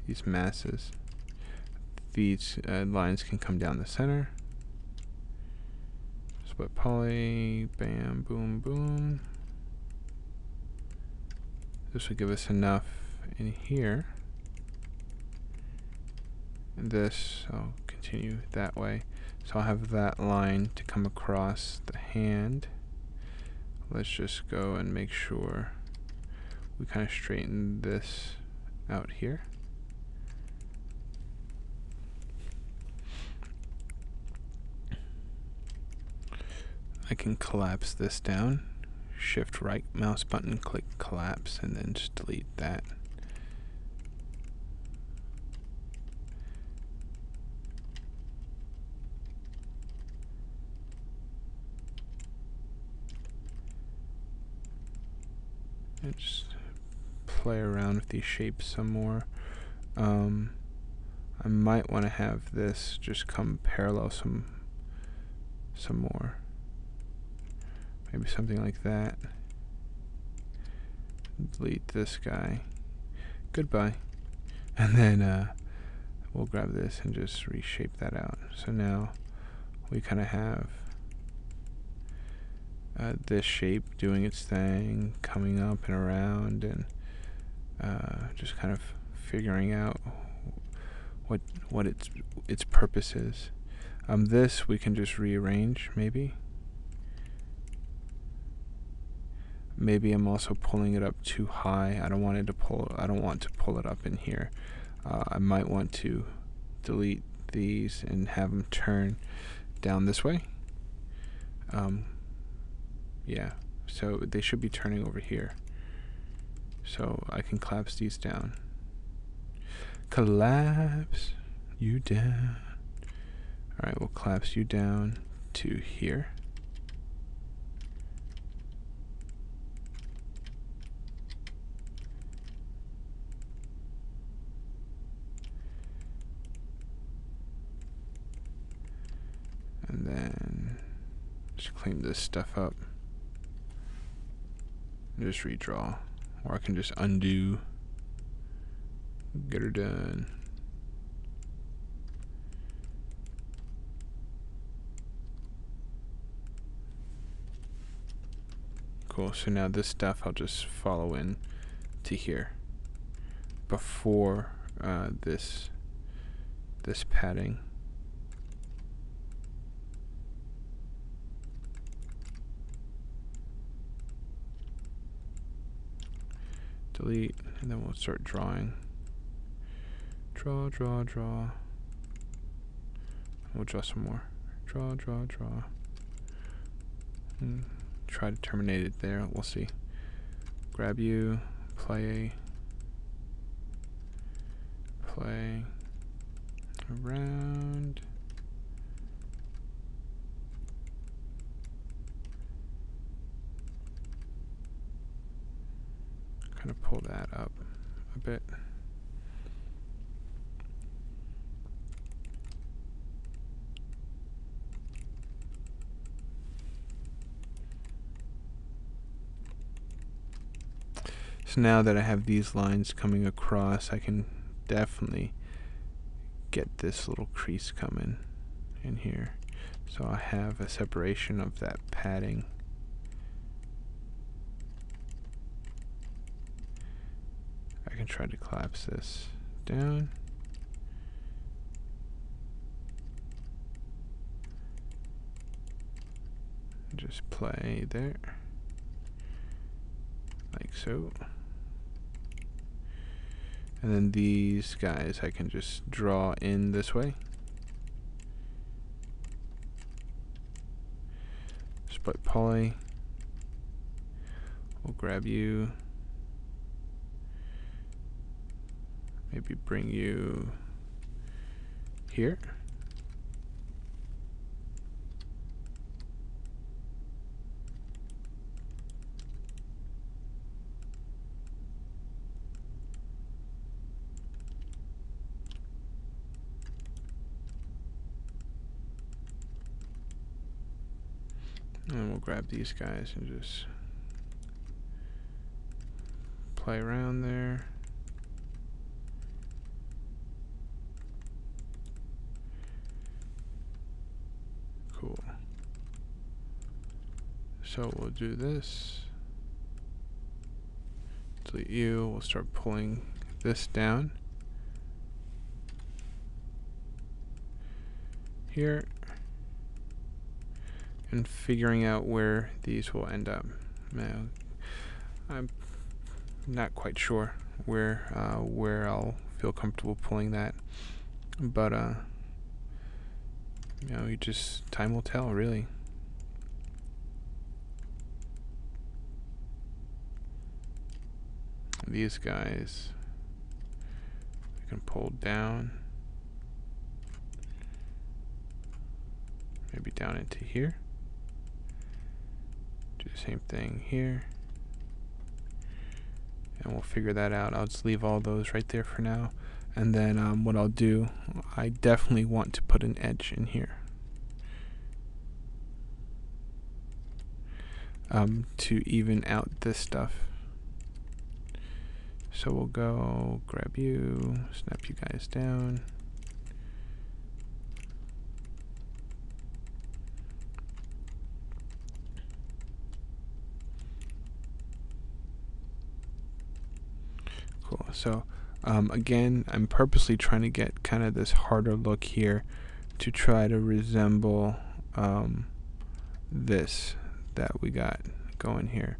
these masses. These lines can come down the center. Split poly, bam, boom, boom. This will give us enough in here. And this, I'll continue that way. So I'll have that line to come across the hand. Let's just go and make sure we kind of straighten this out here. I can collapse this down. Shift right mouse button, click collapse, and then just delete that. And just play around with these shapes some more. I might want to have this just come parallel some some more. Maybe something like that. Delete this guy. Goodbye. And then we'll grab this and just reshape that out. So now we kind of have this shape doing its thing, coming up and around, and just kind of figuring out what its purpose is. This we can just rearrange, maybe. Maybe I'm also pulling it up too high. I don't want to pull it up in here. I might want to delete these and have them turn down this way. Yeah, so they should be turning over here. So I can collapse these down. Collapse you down. Alright, we'll collapse you down to here. And then just clean this stuff up. And just redraw. Or I can just undo. Get her done. Cool, so now this stuff I'll just follow in to here before this padding. Delete, and then we'll start drawing. Draw. We'll draw some more. Draw. Try to terminate it there. We'll see. Grab you, play around. Kind of pull that up a bit. So now that I have these lines coming across, I can definitely get this little crease coming in here. So I have a separation of that padding. I can try to collapse this down. And just play there. Like so. And then these guys I can just draw in this way. Split poly. We'll grab you. Maybe bring you here. And we'll grab these guys and just play around there. Cool. So we'll do this. Delete you. We'll start pulling this down. Here. And figuring out where these will end up. Now, I'm not quite sure where I'll feel comfortable pulling that, but you know, time will tell, really. These guys we can pull down, maybe down into here. Do the same thing here, and we'll figure that out. I'll just leave all those right there for now, and then what I'll do, I definitely want to put an edge in here. to even out this stuff. So we'll go grab you, snap you guys down. Cool. So again, I'm purposely trying to get kind of this harder look here to try to resemble this that we got going here.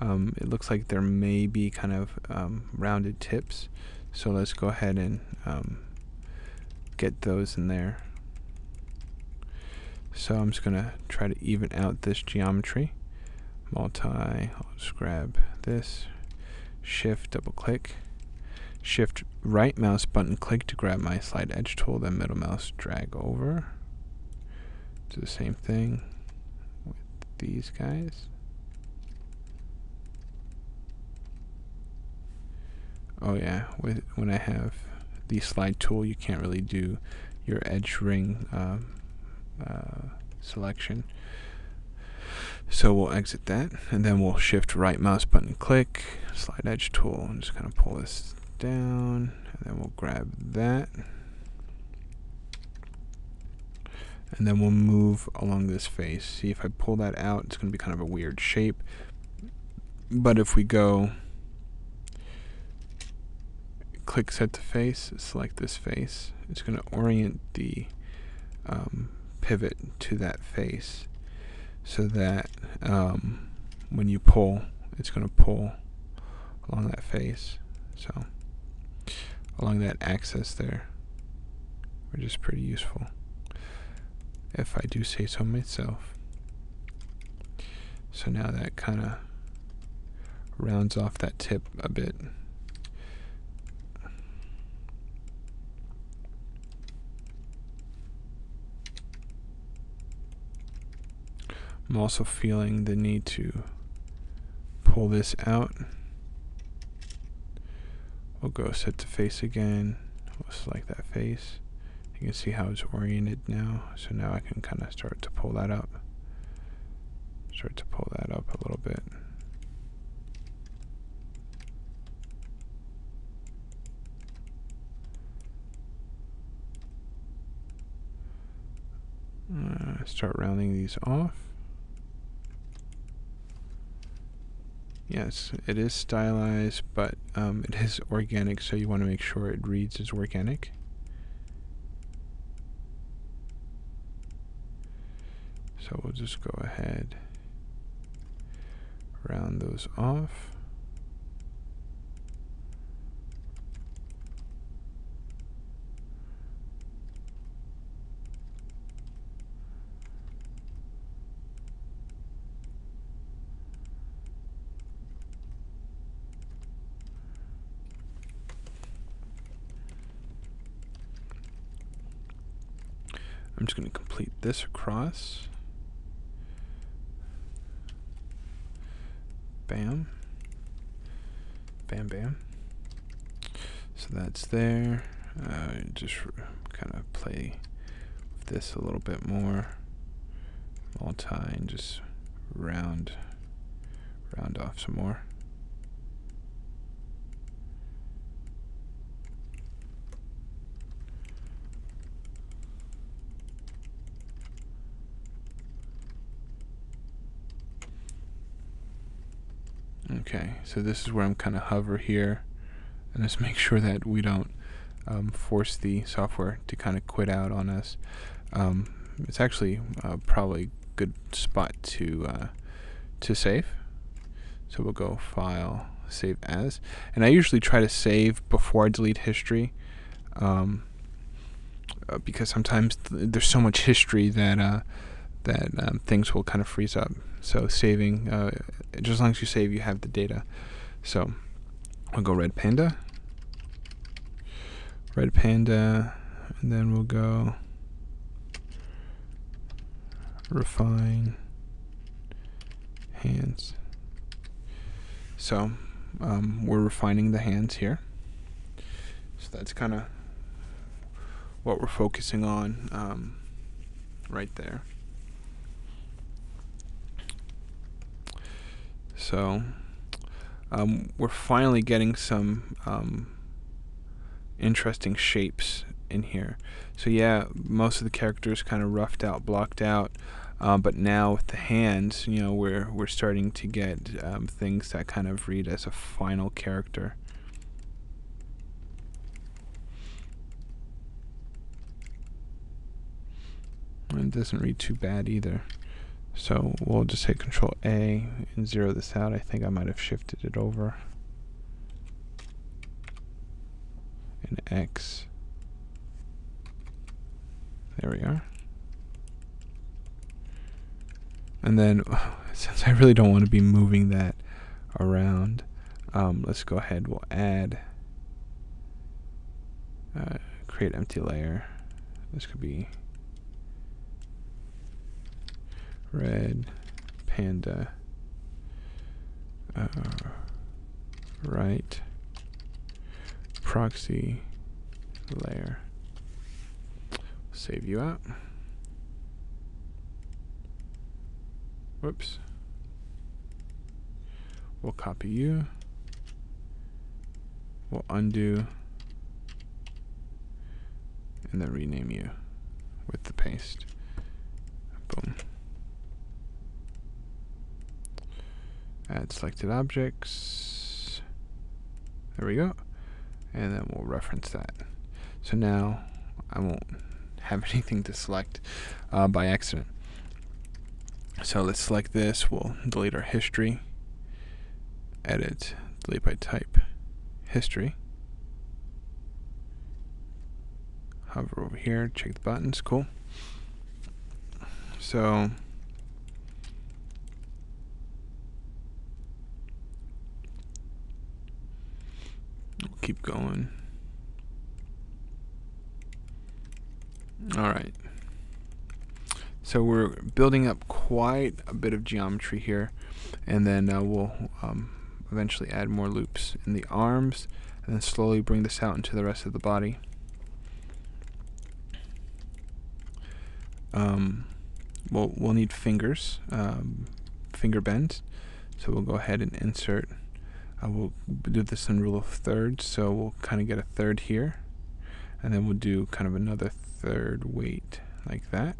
It looks like there may be kind of rounded tips, so let's go ahead and get those in there. So I'm just gonna try to even out this geometry. I'll just grab this, shift, double click, shift right mouse button click to grab my slide edge tool, then middle mouse drag over. Do the same thing with these guys. Oh yeah, when I have the slide tool, you can't really do your edge ring selection. So we'll exit that, and then we'll shift right mouse button click, slide edge tool, and just kind of pull this down, and then we'll grab that. And then we'll move along this face. See, if I pull that out, it's going to be kind of a weird shape. But if we go click set to face, select this face, it's going to orient the pivot to that face, so that when you pull, it's going to pull along that face. So along that axis there, which is pretty useful, if I do say so myself. So now that kind of rounds off that tip a bit. I'm also feeling the need to pull this out. We'll go set to face again. We'll select that face. You can see how it's oriented now. So now I can kind of start to pull that up. Start to pull that up a little bit. Start rounding these off. Yes, it is stylized, but it is organic, so you want to make sure it reads as organic. So we'll just go ahead, round those off. I'm just going to complete this across. Bam. Bam, bam. So that's there. Just kind of play with this a little bit more. Multi and just round off some more. Okay, so this is where I'm kind of hover here, and just make sure that we don't force the software to kind of quit out on us. It's actually probably a good spot to save. So we'll go File, Save As, and I usually try to save before I delete history, because sometimes there's so much history that things will kind of freeze up. So saving, just as long as you save, you have the data. So I'll go Red Panda, and then we'll go Refine Hands. So we're refining the hands here. So that's kind of what we're focusing on right there. So we're finally getting some interesting shapes in here. So yeah, most of the characters kind of roughed out, blocked out, but now with the hands, we're starting to get things that kind of read as a final character. And it doesn't read too bad either. So we'll just hit Control A and zero this out. I think I might have shifted it over. And X. There we are. And then, since I really don't want to be moving that around, let's go ahead. We'll add, create empty layer. This could be red, panda, right, proxy layer. Save you out. Whoops. We'll copy you. We'll undo. And then rename you with the paste. Boom. Add selected objects. There we go. And then we'll reference that. So now I won't have anything to select by accident. So let's select this. We'll delete our history. Edit, delete by type, history. Hover over here, check the buttons, cool. So we'll keep going. All right. So we're building up quite a bit of geometry here, and then we'll eventually add more loops in the arms, and then slowly bring this out into the rest of the body. We'll need fingers, finger bend, so we'll go ahead and insert. We'll do this in rule of thirds, so we'll kind of get a third here, and then we'll do kind of another third weight like that.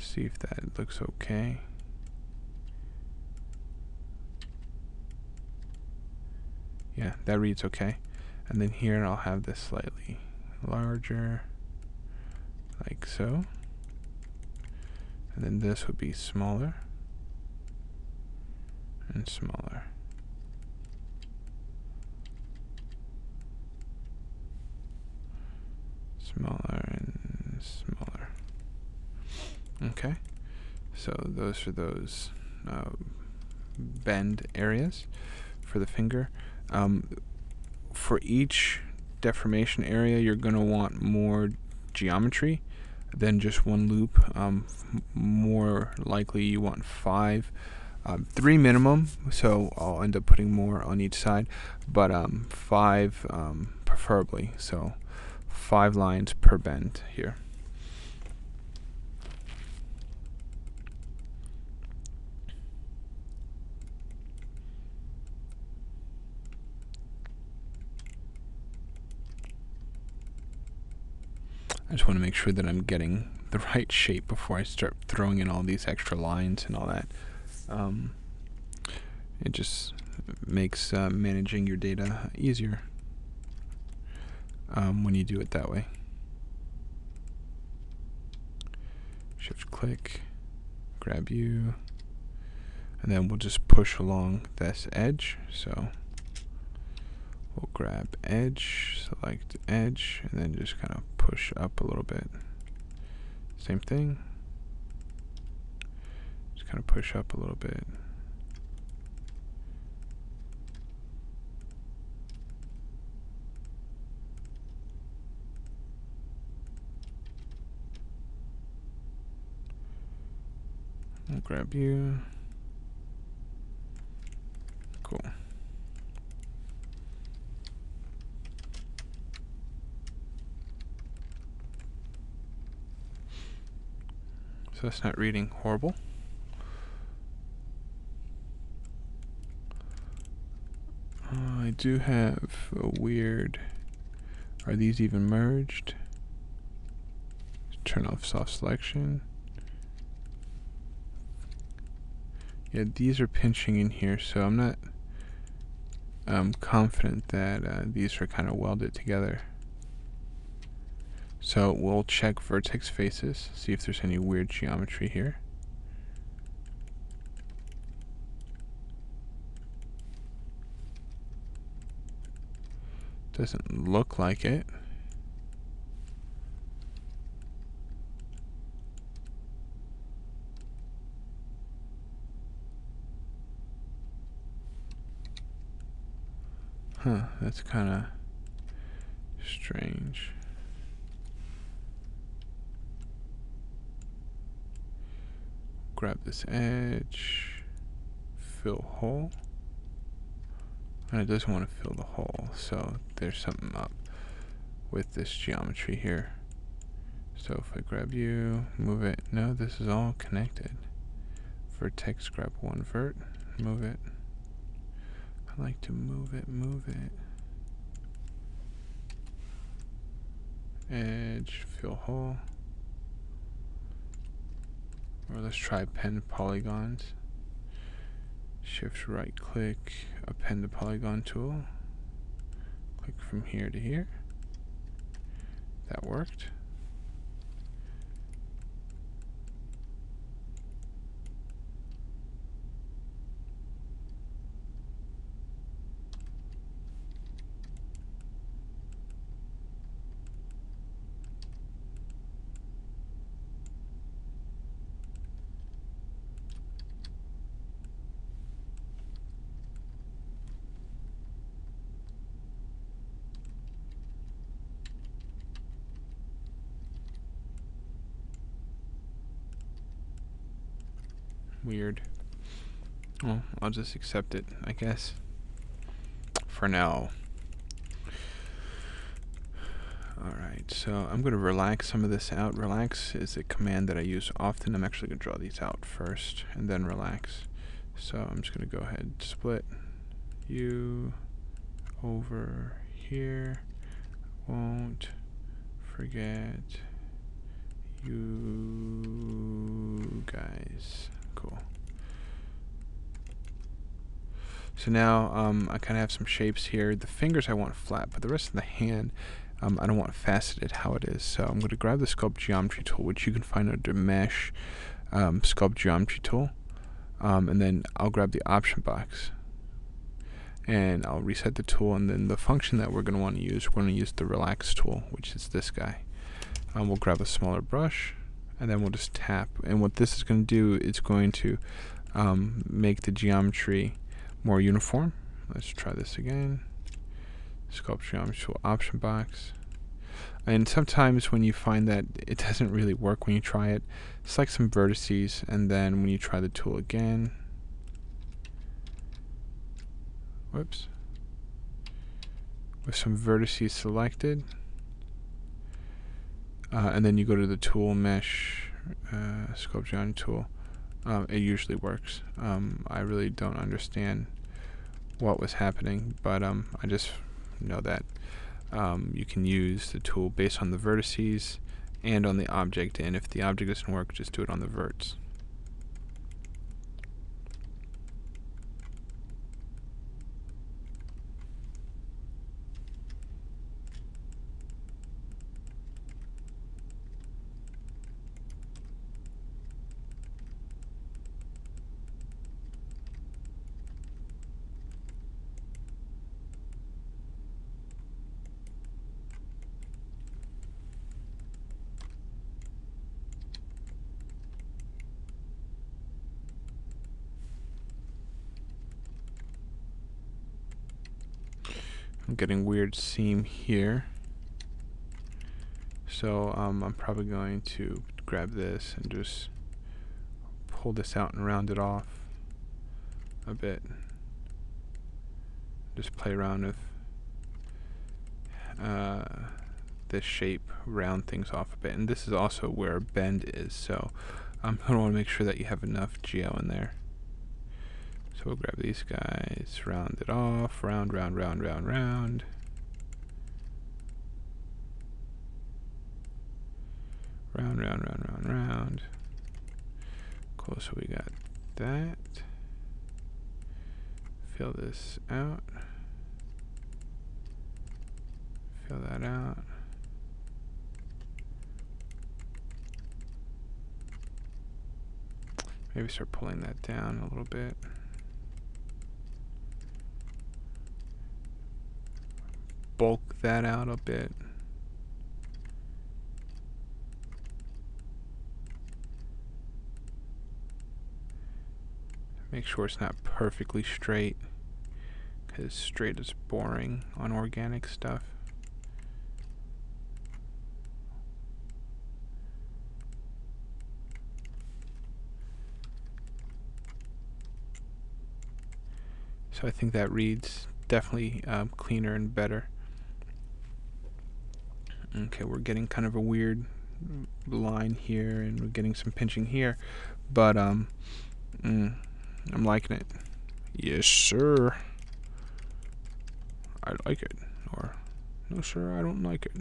See if that looks okay. Yeah, that reads okay. And then here I'll have this slightly larger, like so. And then this would be smaller and smaller. Smaller and smaller. Okay, so those are those bend areas for the finger. For each deformation area, you're going to want more geometry than just one loop. More likely you want 5. 3 minimum, so I'll end up putting more on each side, but 5 preferably, so 5 lines per bend here. I just want to make sure that I'm getting the right shape before I start throwing in all these extra lines and all that. It just makes managing your data easier when you do it that way. Shift click, grab you, and then we'll just push along this edge. So we'll grab edge, select edge, and then just kind of push up a little bit. Same thing. Just kind of push up a little bit. We'll grab you. Cool. So that's not reading horrible. do have a weird... Are these even merged? Turn off soft selection. Yeah, these are pinching in here, so I'm not confident that these are kind of welded together. So we'll check vertex faces, see if there's any weird geometry here. Doesn't look like it. Huh, that's kind of strange. Grab this edge, fill hole. And it doesn't want to fill the hole, so there's something up with this geometry here. So if I grab you, move it. No, this is all connected. Vertex, grab one vert, move it. I like to move it, move it. Edge, fill hole. Or let's try append polygons. Shift right click, append the polygon tool. Click from here to here. That worked. Weird. Well, I'll just accept it, I guess. For now. Alright, so I'm going to relax some of this out. Relax is a command that I use often. I'm actually going to draw these out first and then relax. So I'm just going to go ahead and split you over here. Won't forget you guys. Cool. So now I kind of have some shapes here. The fingers I want flat, but the rest of the hand I don't want faceted how it is. So I'm going to grab the Sculpt Geometry tool, which you can find under Mesh, Sculpt Geometry tool, and then I'll grab the option box and I'll reset the tool, and then the function that we're going to want to use, we're going to use the Relax tool, which is this guy. We'll grab a smaller brush and then we'll just tap, and what this is going to do is going to make the geometry more uniform. Let's try this again. Sculpt Geometry tool, option box. And sometimes when you find that it doesn't really work when you try it, select some vertices, and then when you try the tool again, whoops, with some vertices selected, and then you go to the tool, Mesh, Sculpt Geometry tool. It usually works. I really don't understand what was happening, but I just know that you can use the tool based on the vertices and on the object, and if the object doesn't work, just do it on the verts. I'm getting weird seam here, so I'm probably going to grab this and just pull this out and round it off a bit. Just play around with this shape, round things off a bit, and this is also where a bend is, so I'm going to want to make sure that you have enough geo in there. So we'll grab these guys, round it off, round, round, round, round, round. Round, round, round, round, round. Cool, so we got that. Fill this out. Fill that out. Maybe start pulling that down a little bit. Bulk that out a bit. Make sure it's not perfectly straight, because straight is boring on organic stuff. So I think that reads definitely cleaner and better. Okay, we're getting kind of a weird line here, and we're getting some pinching here, but I'm liking it. Yes, sir. I like it. Or, no, sir, I don't like it.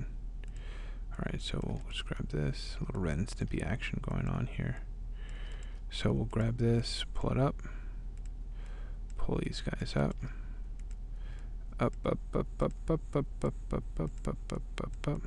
Alright, so we'll just grab this. A little red and snippy action going on here. So we'll grab this, pull it up, pull these guys up. Up, up, up, up, up, up, up, up, up, up, up, up, up.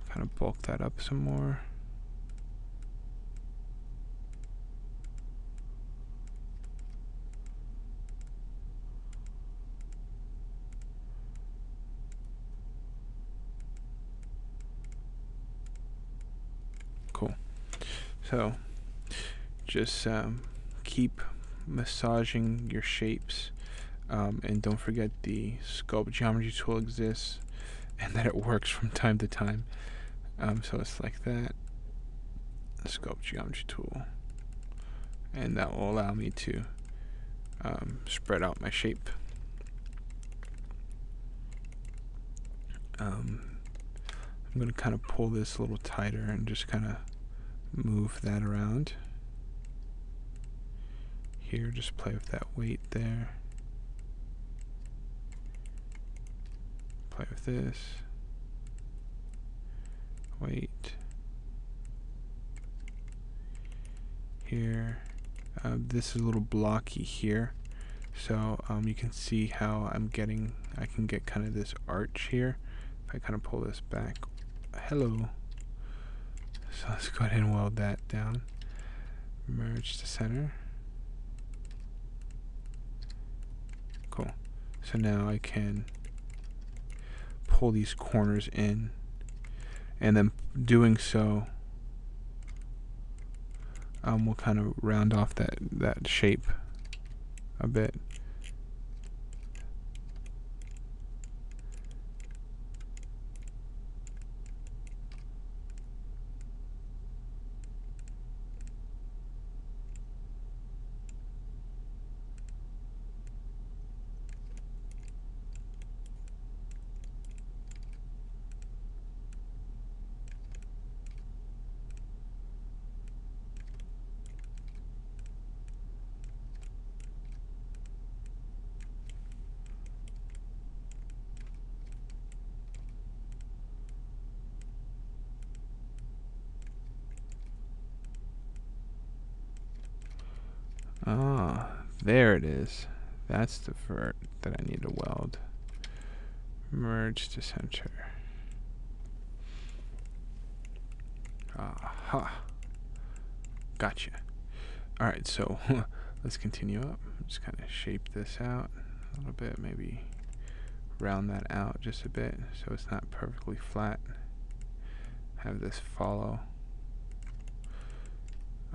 Kind of bulk that up some more. Cool. So just keep massaging your shapes, and don't forget the sculpt geometry tool exists and that it works from time to time. So it's like that, the sculpt geometry tool, and that will allow me to spread out my shape. I'm going to kind of pull this a little tighter and just kind of move that around. Here, just play with that weight there. Play with this. Weight. Here. This is a little blocky here. So you can see how I can get kind of this arch here. If I kind of pull this back. Hello. So let's go ahead and weld that down. Merge to center. Cool. So now I can pull these corners in, and then doing so we'll kind of round off that shape a bit. Ah, there it is. That's the vert that I need to weld. Merge to center. Aha. Gotcha. Alright, so let's continue up. Just kind of shape this out a little bit. Maybe round that out just a bit so it's not perfectly flat. Have this follow.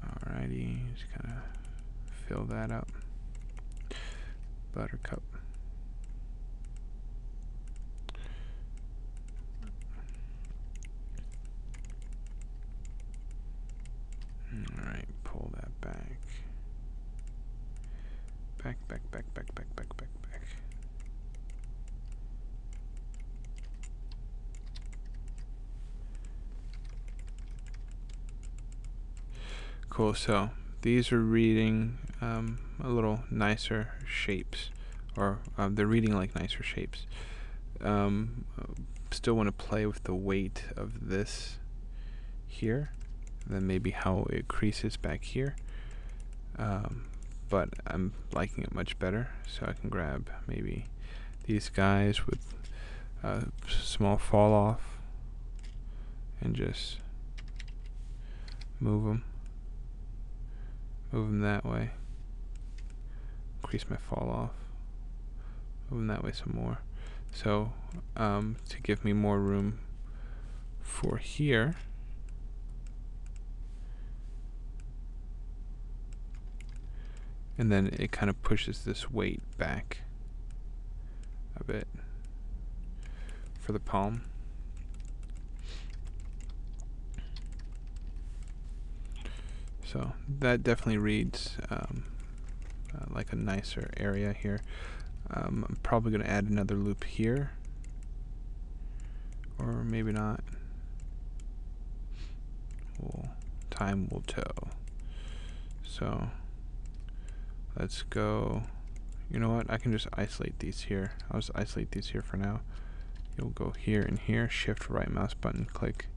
Alrighty, just kind of fill that up. Buttercup. Alright, pull that back. back. Cool, so these are reading a little nicer shapes, or they're reading like nicer shapes. Still want to play with the weight of this here, then maybe how it creases back here. But I'm liking it much better, so I can grab maybe these guys with a small fall off and just move them that way, increase my fall off, move them that way some more, so to give me more room for here. And then it kind of pushes this weight back a bit for the palm. So that definitely reads like a nicer area here. I'm probably going to add another loop here, or maybe not. Time will tell. So let's go. You know what? I can just isolate these here. I'll just isolate these here for now. You'll go here and here, shift right mouse button, click,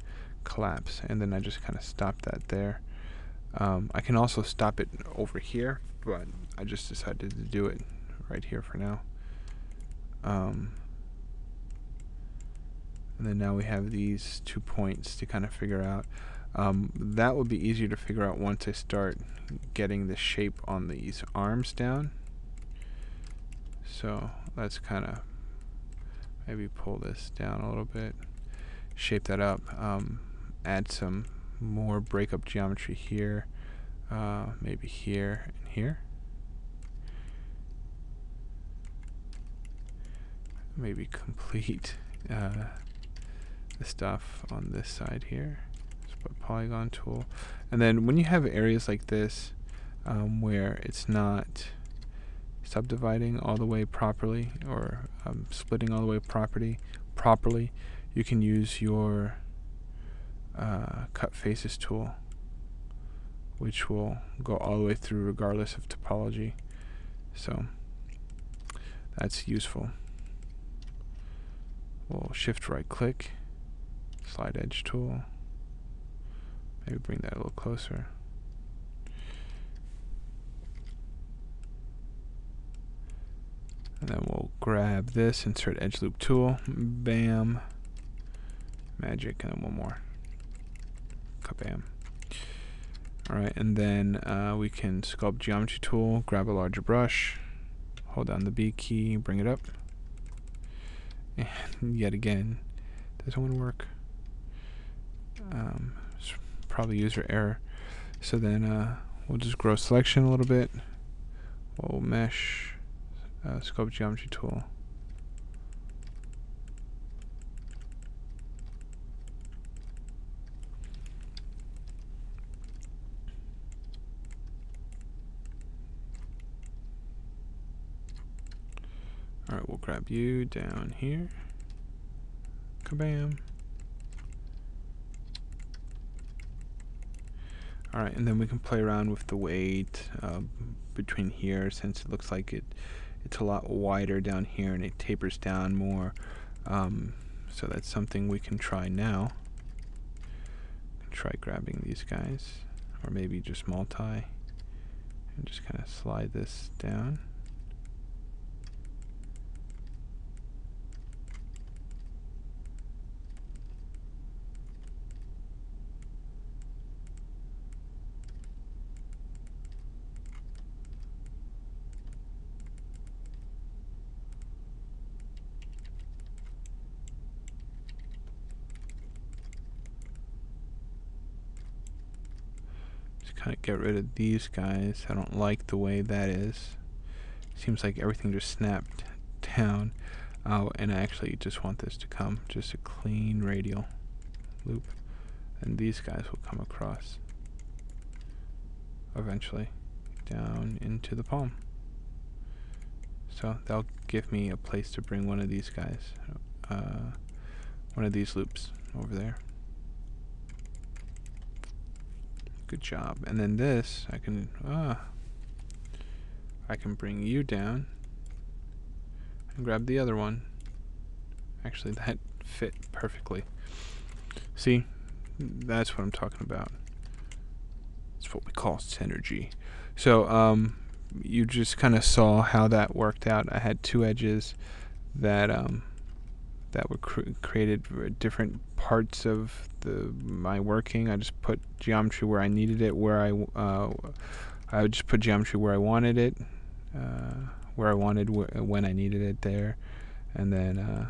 collapse, and then I just kind of stop that there. I can also stop it over here, but I just decided to do it right here for now. And then now we have these 2 points to kind of figure out. That will be easier to figure out once I start getting the shape on these arms down. So let's kind of maybe pull this down a little bit, shape that up, add some more breakup geometry here, maybe here and here. Maybe complete the stuff on this side here. Just put polygon tool. And then when you have areas like this where it's not subdividing all the way properly, or splitting all the way properly, you can use your cut faces tool, which will go all the way through regardless of topology. So that's useful. We'll shift right click, slide edge tool, maybe bring that a little closer. And then we'll grab this, insert edge loop tool, bam, magic, and then one more, kabam. Alright, and then we can sculpt geometry tool, grab a larger brush, hold down the B key, bring it up, and yet again, doesn't want to work. It's probably user error. So then we'll just grow selection a little bit, we'll mesh, sculpt geometry tool. Alright, we'll grab you down here. Kabam. Alright, and then we can play around with the weight between here, since it looks like it's a lot wider down here and it tapers down more. So that's something we can try now. Try grabbing these guys, or maybe just multi, and just kind of slide this down. Kind of get rid of these guys. I don't like the way that is. Seems like everything just snapped down. And I actually just want this to come just a clean radial loop, and these guys will come across eventually down into the palm. So that'll give me a place to bring one of these guys, one of these loops over there. Good job. And then this, I can bring you down and grab the other one. Actually, that fit perfectly. See, that's what I'm talking about. It's what we call synergy. So you just kind of saw how that worked out. I had two edges that were created for different parts of my working. I just put geometry where I needed it, I would just put geometry where I wanted it, when I needed it there, and then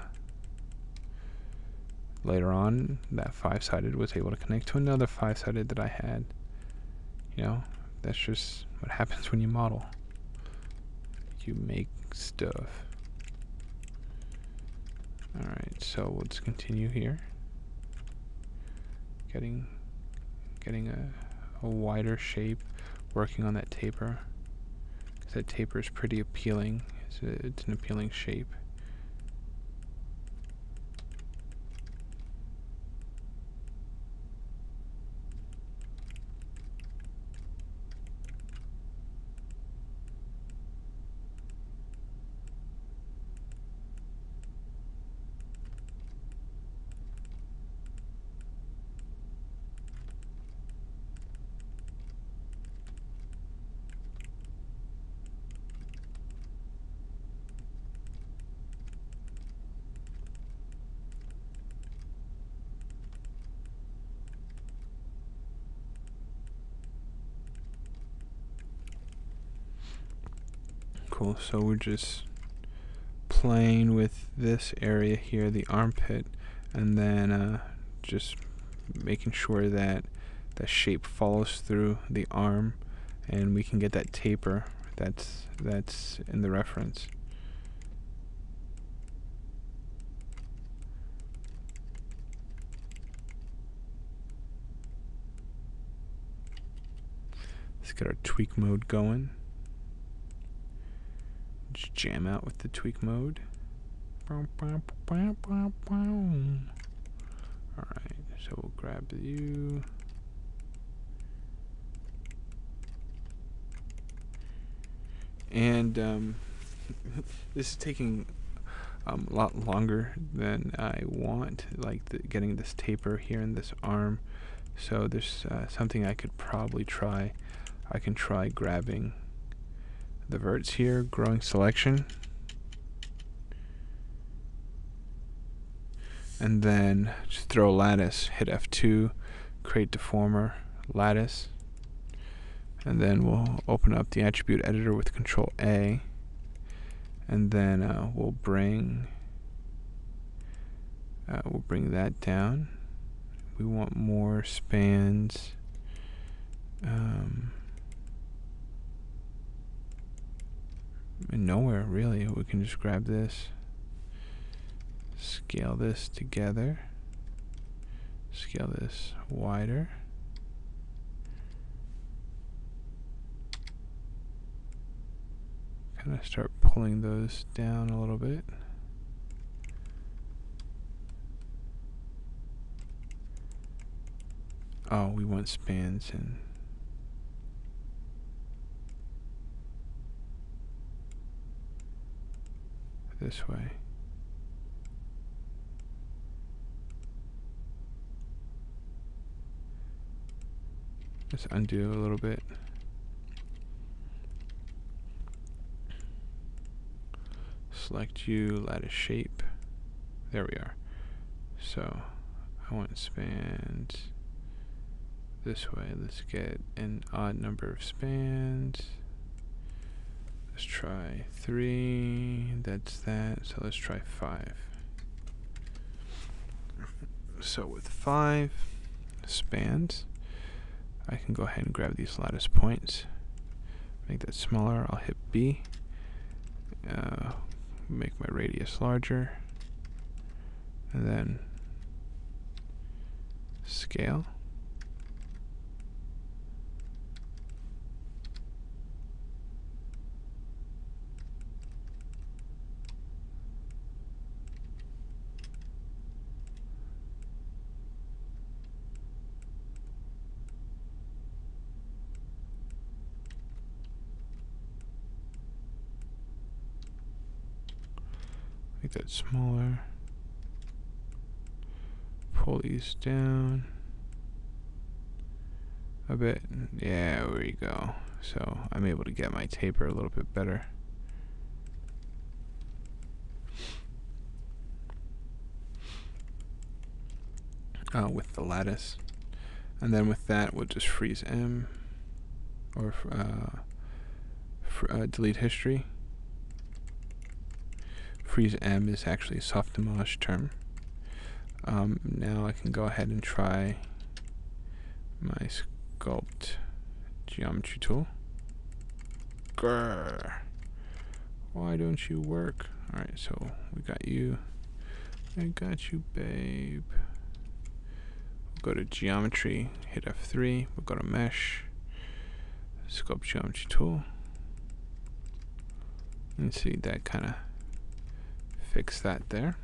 later on that 5-sided was able to connect to another 5-sided that I had. You know, that's just what happens when you model. You make stuff. Alright, so let's continue here. Getting a wider shape, working on that taper. Because that taper is pretty appealing. It's an appealing shape. Cool, so we're just playing with this area here, the armpit, and then just making sure that the shape follows through the arm and we can get that taper that's in the reference. Let's get our tweak mode going. Just jam out with the tweak mode. Alright, so we'll grab you. And this is taking a lot longer than I want, like getting this taper here in this arm. So there's something I could probably try. I can try grabbing the verts here, growing selection, and then just throw a lattice, hit F2, create deformer, lattice, and then we'll open up the attribute editor with Control A, and then we'll bring that down. We want more spans. Nowhere really. We can just grab this, scale this together, scale this wider, kind of start pulling those down a little bit. Oh, we want spans in. This way. Let's undo a little bit. Select you, lattice shape. There we are. So I want spans this way. Let's get an odd number of spans. Let's try 3. That's that. So let's try 5. So with 5 spans, I can go ahead and grab these lattice points, make that smaller. I'll hit B, make my radius larger, and then scale. make that smaller. Pull these down a bit. Yeah, there we go. So I'm able to get my taper a little bit better. With the lattice. And then with that, we'll just freeze M, or delete history. Freeze M is actually a soft demolish term. Now I can go ahead and try my sculpt geometry tool. Grrr. Why don't you work? Alright, so we got you. I got you, babe. We'll go to geometry, hit F3, we'll go to mesh, sculpt geometry tool. And see, that kind of fix that there.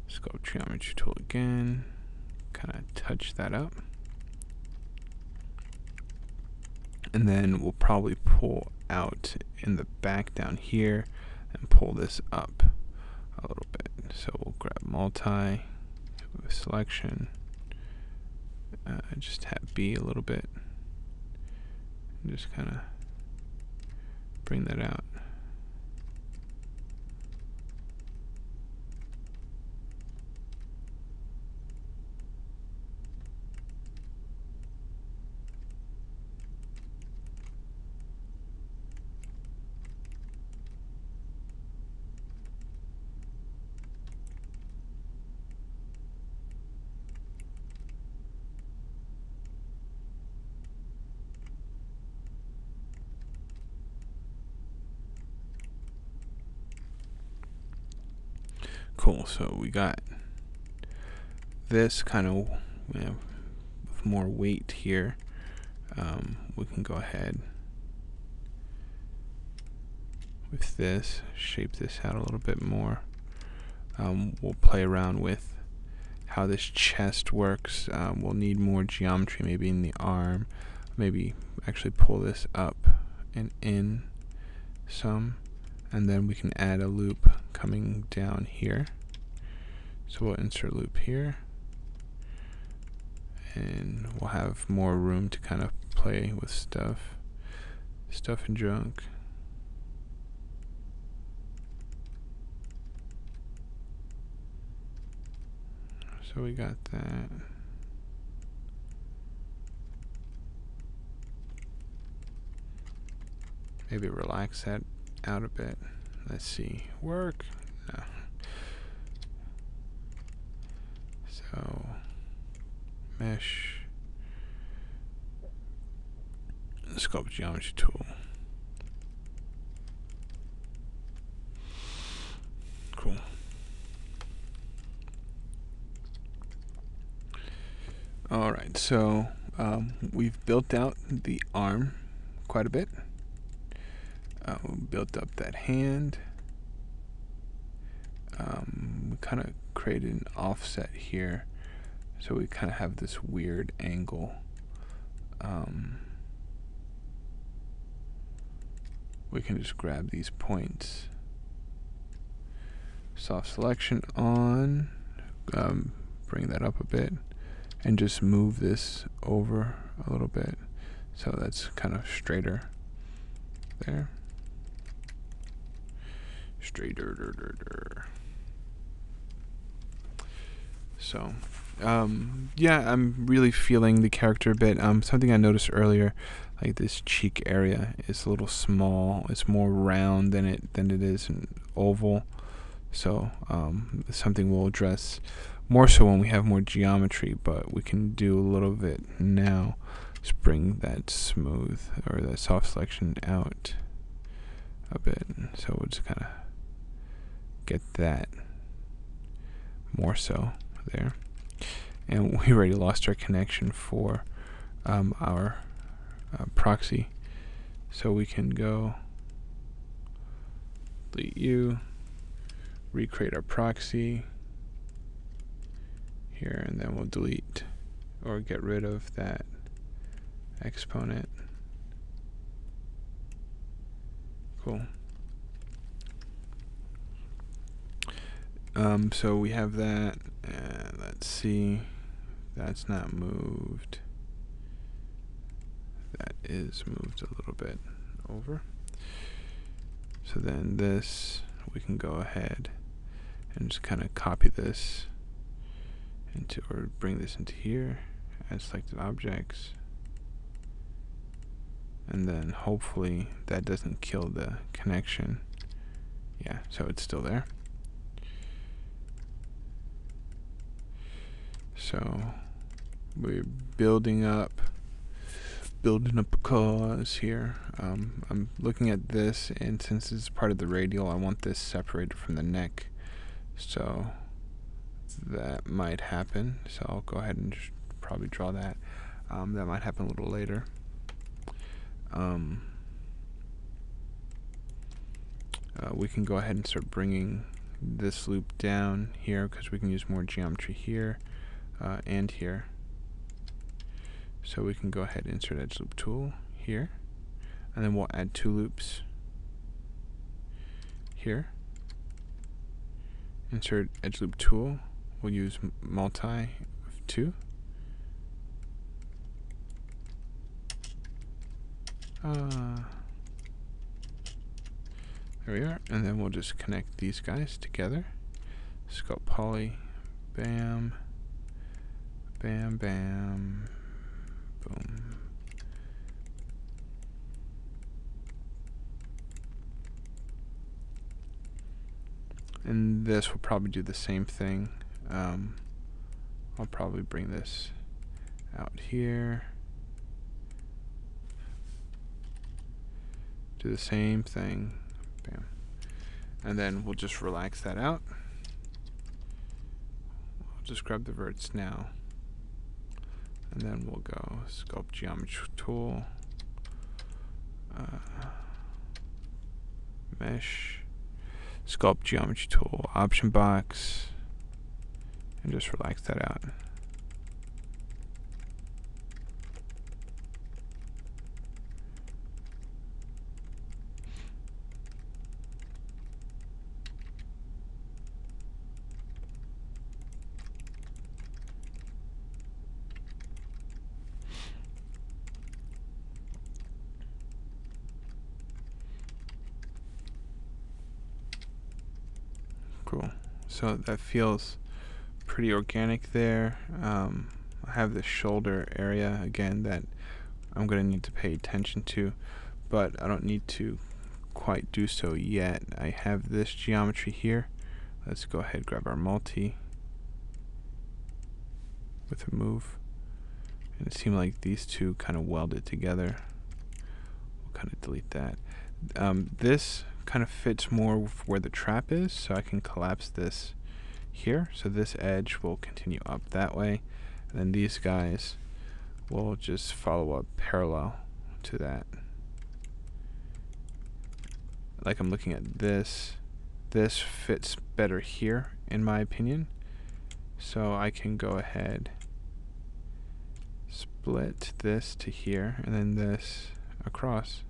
Sculpt geometry tool again, kind of touch that up. And then we'll probably pull out in the back down here and pull this up a little bit. So we'll grab multi, selection, just tap B a little bit, and just kind of bring that out. Cool, so we got this kind of with more weight here. We can go ahead with this, shape this out a little bit more. We'll play around with how this chest works. We'll need more geometry maybe in the arm, maybe actually pull this up and in some, and then we can add a loop coming down here. So we'll insert loop here, and we'll have more room to kind of play with stuff and junk. So we got that. Maybe relax that out a bit. Let's see. Work. No. So mesh, sculpt geometry tool. Cool. All right, so we've built out the arm quite a bit. We built up that hand. We kind of created an offset here, so we kind of have this weird angle. We can just grab these points, soft selection on, bring that up a bit, and just move this over a little bit so that's kind of straighter there. Straighter. So yeah, I'm really feeling the character a bit. Something I noticed earlier, like this cheek area is a little small. It's more round than it is an oval. So something we'll address more so when we have more geometry, but we can do a little bit now. Just bring that smooth or that soft selection out a bit. So we'll just kind of get that more so there. And we already lost our connection for our proxy, so we can go delete you, recreate our proxy, here, and then we'll delete or get rid of that exponent. Cool. So we have that, and let's see, that's not moved. That is moved a little bit over. So then this, we can go ahead and just kind of copy this into, or bring this into here, add selected objects, and then hopefully that doesn't kill the connection. Yeah, so it's still there. So we're building up a cause here. I'm looking at this, and since it's part of the radial, I want this separated from the neck. So that might happen. So I'll go ahead and just probably draw that. That might happen a little later. We can go ahead and start bringing this loop down here, because we can use more geometry here and here. So we can go ahead and insert edge loop tool here, and then we'll add 2 loops here. Insert edge loop tool, we'll use multi of 2. There we are, and then we'll just connect these guys together. Sculpt poly, bam, bam, bam, boom. And this will probably do the same thing. I'll probably bring this out here. Do the same thing. Bam. And then we'll just relax that out. I'll just grab the verts now. And then we'll go sculpt geometry tool, mesh, sculpt geometry tool, option box, and just relax that out. Cool. So that feels pretty organic there. I have the shoulder area again that I'm going to need to pay attention to, but I don't need to quite do so yet. I have this geometry here. Let's go ahead and grab our multi with a move. And it seemed like these two kind of welded together. We'll kind of delete that. This kind of fits more with where the trap is, so I can collapse this here. So this edge will continue up that way, and then these guys will just follow up parallel to that. Like I'm looking at this. This fits better here, in my opinion. So I can go ahead, split this to here, and then this across.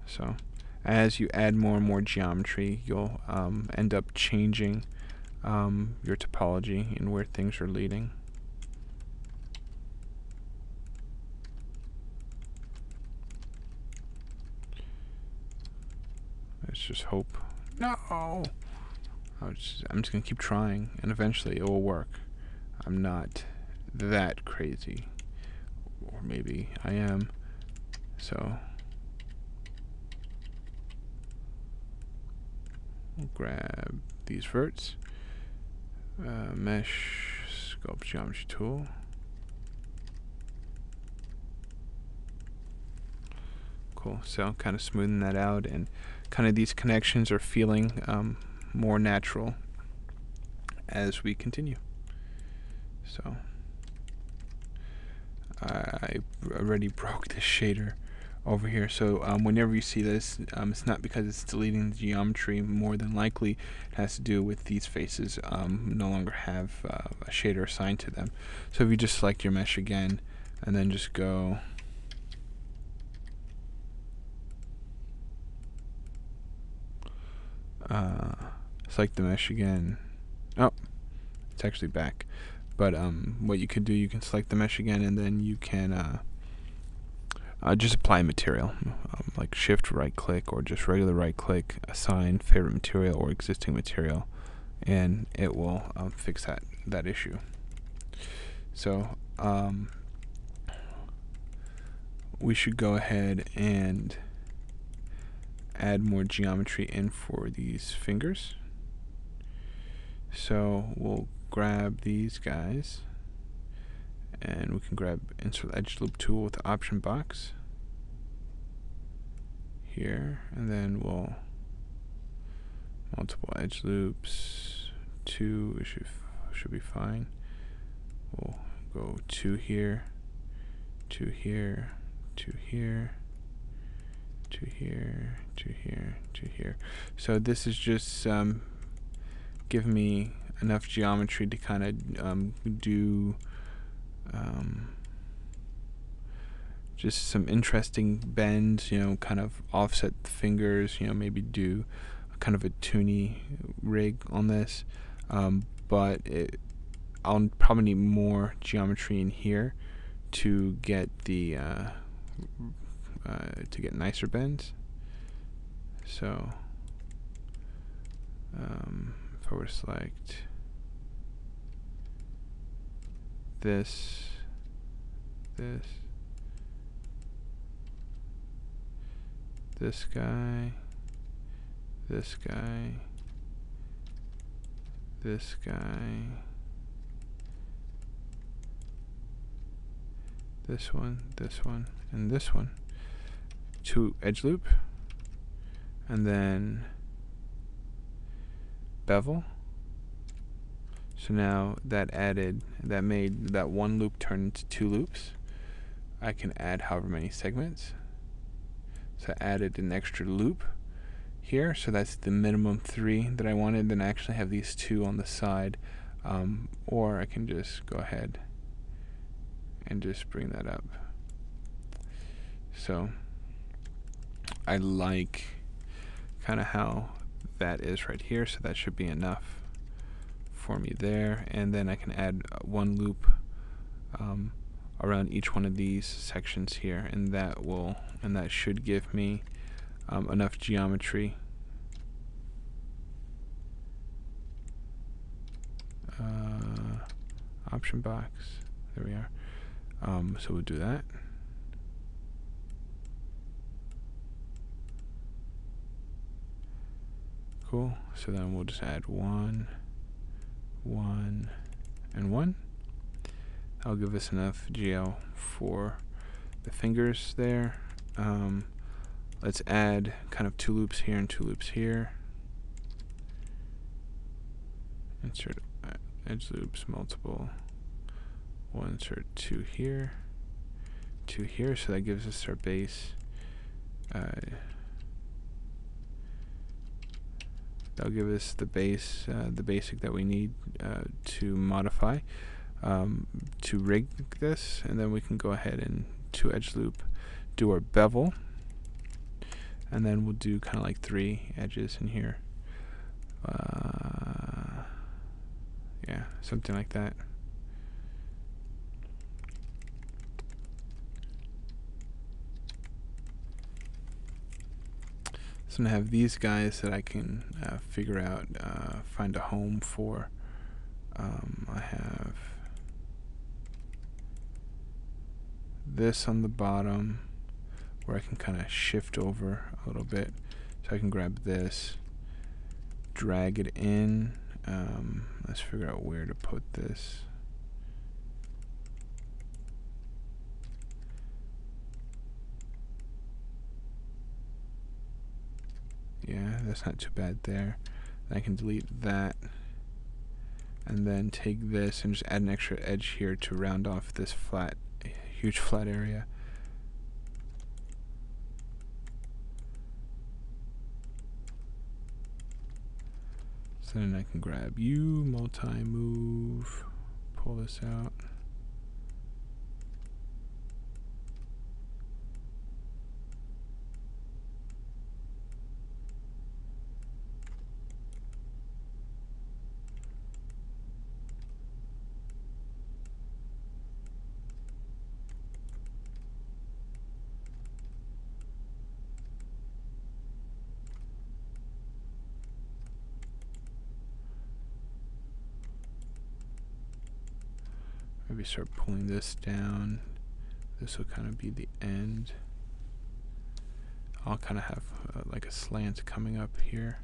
So as you add more and more geometry, you'll end up changing your topology and where things are leading. Let's just hope. No! I'm just going to keep trying, and eventually it will work. I'm not that crazy. Or maybe I am. So we'll grab these verts, mesh, sculpt geometry tool. Cool. So kind of smoothing that out, and kind of these connections are feeling more natural as we continue. So I already broke this shader over here. So whenever you see this, it's not because it's deleting the geometry. More than likely it has to do with these faces no longer have a shader assigned to them. So if you just select your mesh again and then just go select the mesh again. Oh, it's actually back. But what you could do, you can select the mesh again, and then you can just apply material, like shift right click or just regular right click, assign favorite material or existing material, and it will fix that issue. So we should go ahead and add more geometry in for these fingers. So we'll grab these guys, and we can grab insert edge loop tool with the option box here, and then we'll multiple edge loops, 2 should be fine. We'll go 2 here, 2 here, 2 here, 2 here, 2 here, 2 here. So this is just give me enough geometry to kind of do just some interesting bends, kind of offset the fingers, maybe do kind of a toony rig on this, but I'll probably need more geometry in here to get the to get nicer bends. So if I were to select this, this guy, this guy, this guy, this one, and this one, to edge loop, and then bevel. So now that made that one loop turn into 2 loops. I can add however many segments. So I added an extra loop here, so that's the minimum 3 that I wanted. Then I actually have these 2 on the side, or I can just go ahead and just bring that up. So I like kind of how that is right here, so that should be enough for me there. And then I can add 1 loop around each one of these sections here, and that should give me enough geometry. Option box, there we are. So we'll do that. Cool. So then we'll just add 1, 1, and 1. That'll give us enough geo for the fingers there. Let's add kind of 2 loops here and 2 loops here. Insert edge loops, multiple. We'll insert 2 here, 2 here, so that gives us our base. That'll give us the base, the basic that we need to modify, to rig this, and then we can go ahead and to edge loop, do our bevel, and then we'll do kind of like 3 edges in here. Yeah, something like that. So I'm gonna have these guys that I can figure out, find a home for. I have this on the bottom where I can kind of shift over a little bit. So I can grab this, drag it in. Let's figure out where to put this. Yeah, that's not too bad there. I can delete that, and then take this and just add an extra edge here to round off this huge flat area. So then I can grab you, multi-move, pull this out. Maybe start pulling this down. This will kind of be the end. I'll kind of have like a slant coming up here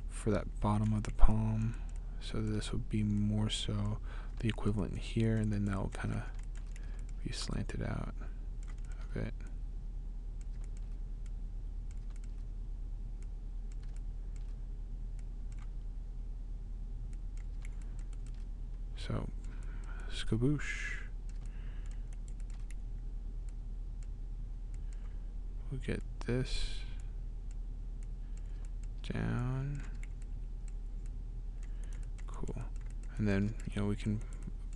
for that bottom of the palm. So this will be more so the equivalent here, and then that will kind of be slanted out a bit. So, skaboosh. We'll get this down. Cool. And then, you know, we can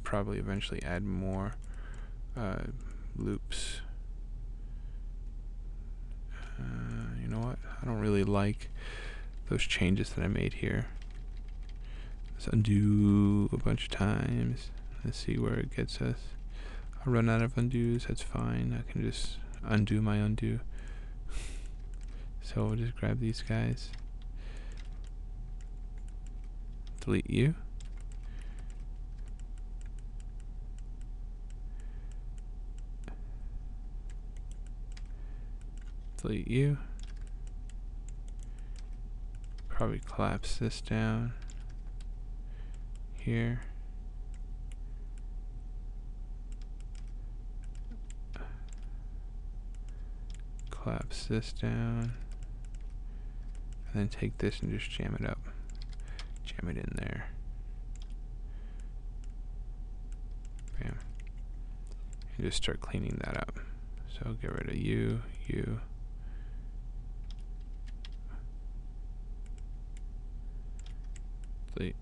probably eventually add more loops. You know what? I don't really like those changes that I made here. Let's undo a bunch of times. Let's see where it gets us. I'll run out of undos. That's fine. I can just undo my undo. So we'll just grab these guys. Delete you. Delete you. Probably collapse this down here. Collapse this down. And then take this and just jam it up. Jam it in there. Bam. And just start cleaning that up. So get rid of you, you. Delete.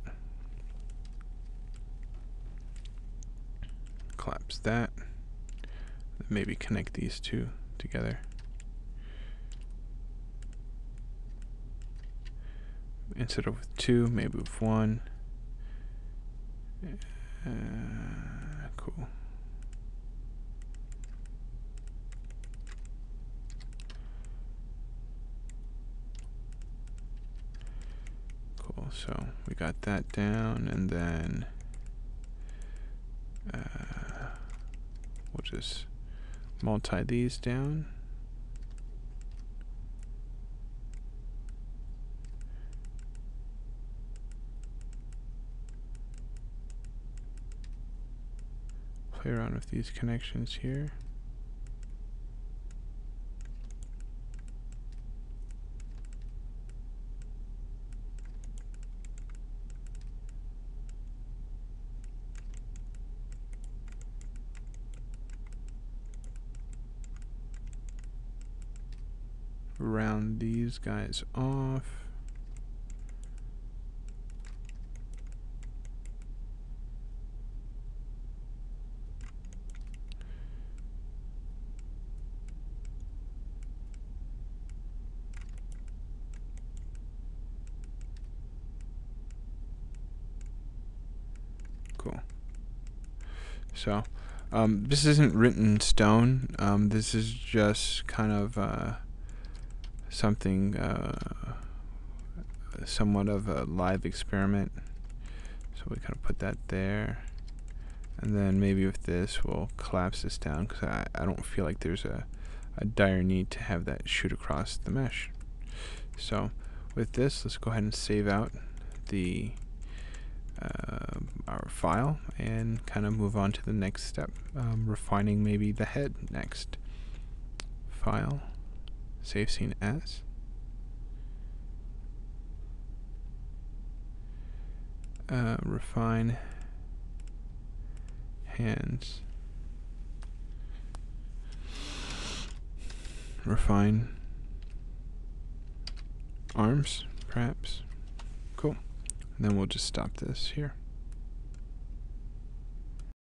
Collapse that. Maybe connect these two together. Instead of with two, maybe with one. Cool. Cool, so we got that down, and then we'll just multi these down. Play around with these connections here. Round these guys off. Cool. So this isn't written in stone. This is just kind of something somewhat of a live experiment. So we kind of put that there, and then maybe with this we'll collapse this down, because I don't feel like there's a dire need to have that shoot across the mesh. So with this, let's go ahead and save out the our file and kind of move on to the next step, refining maybe the head next. File, save scene as. Refine hands. Refine arms, perhaps. Cool. And then we'll just stop this here.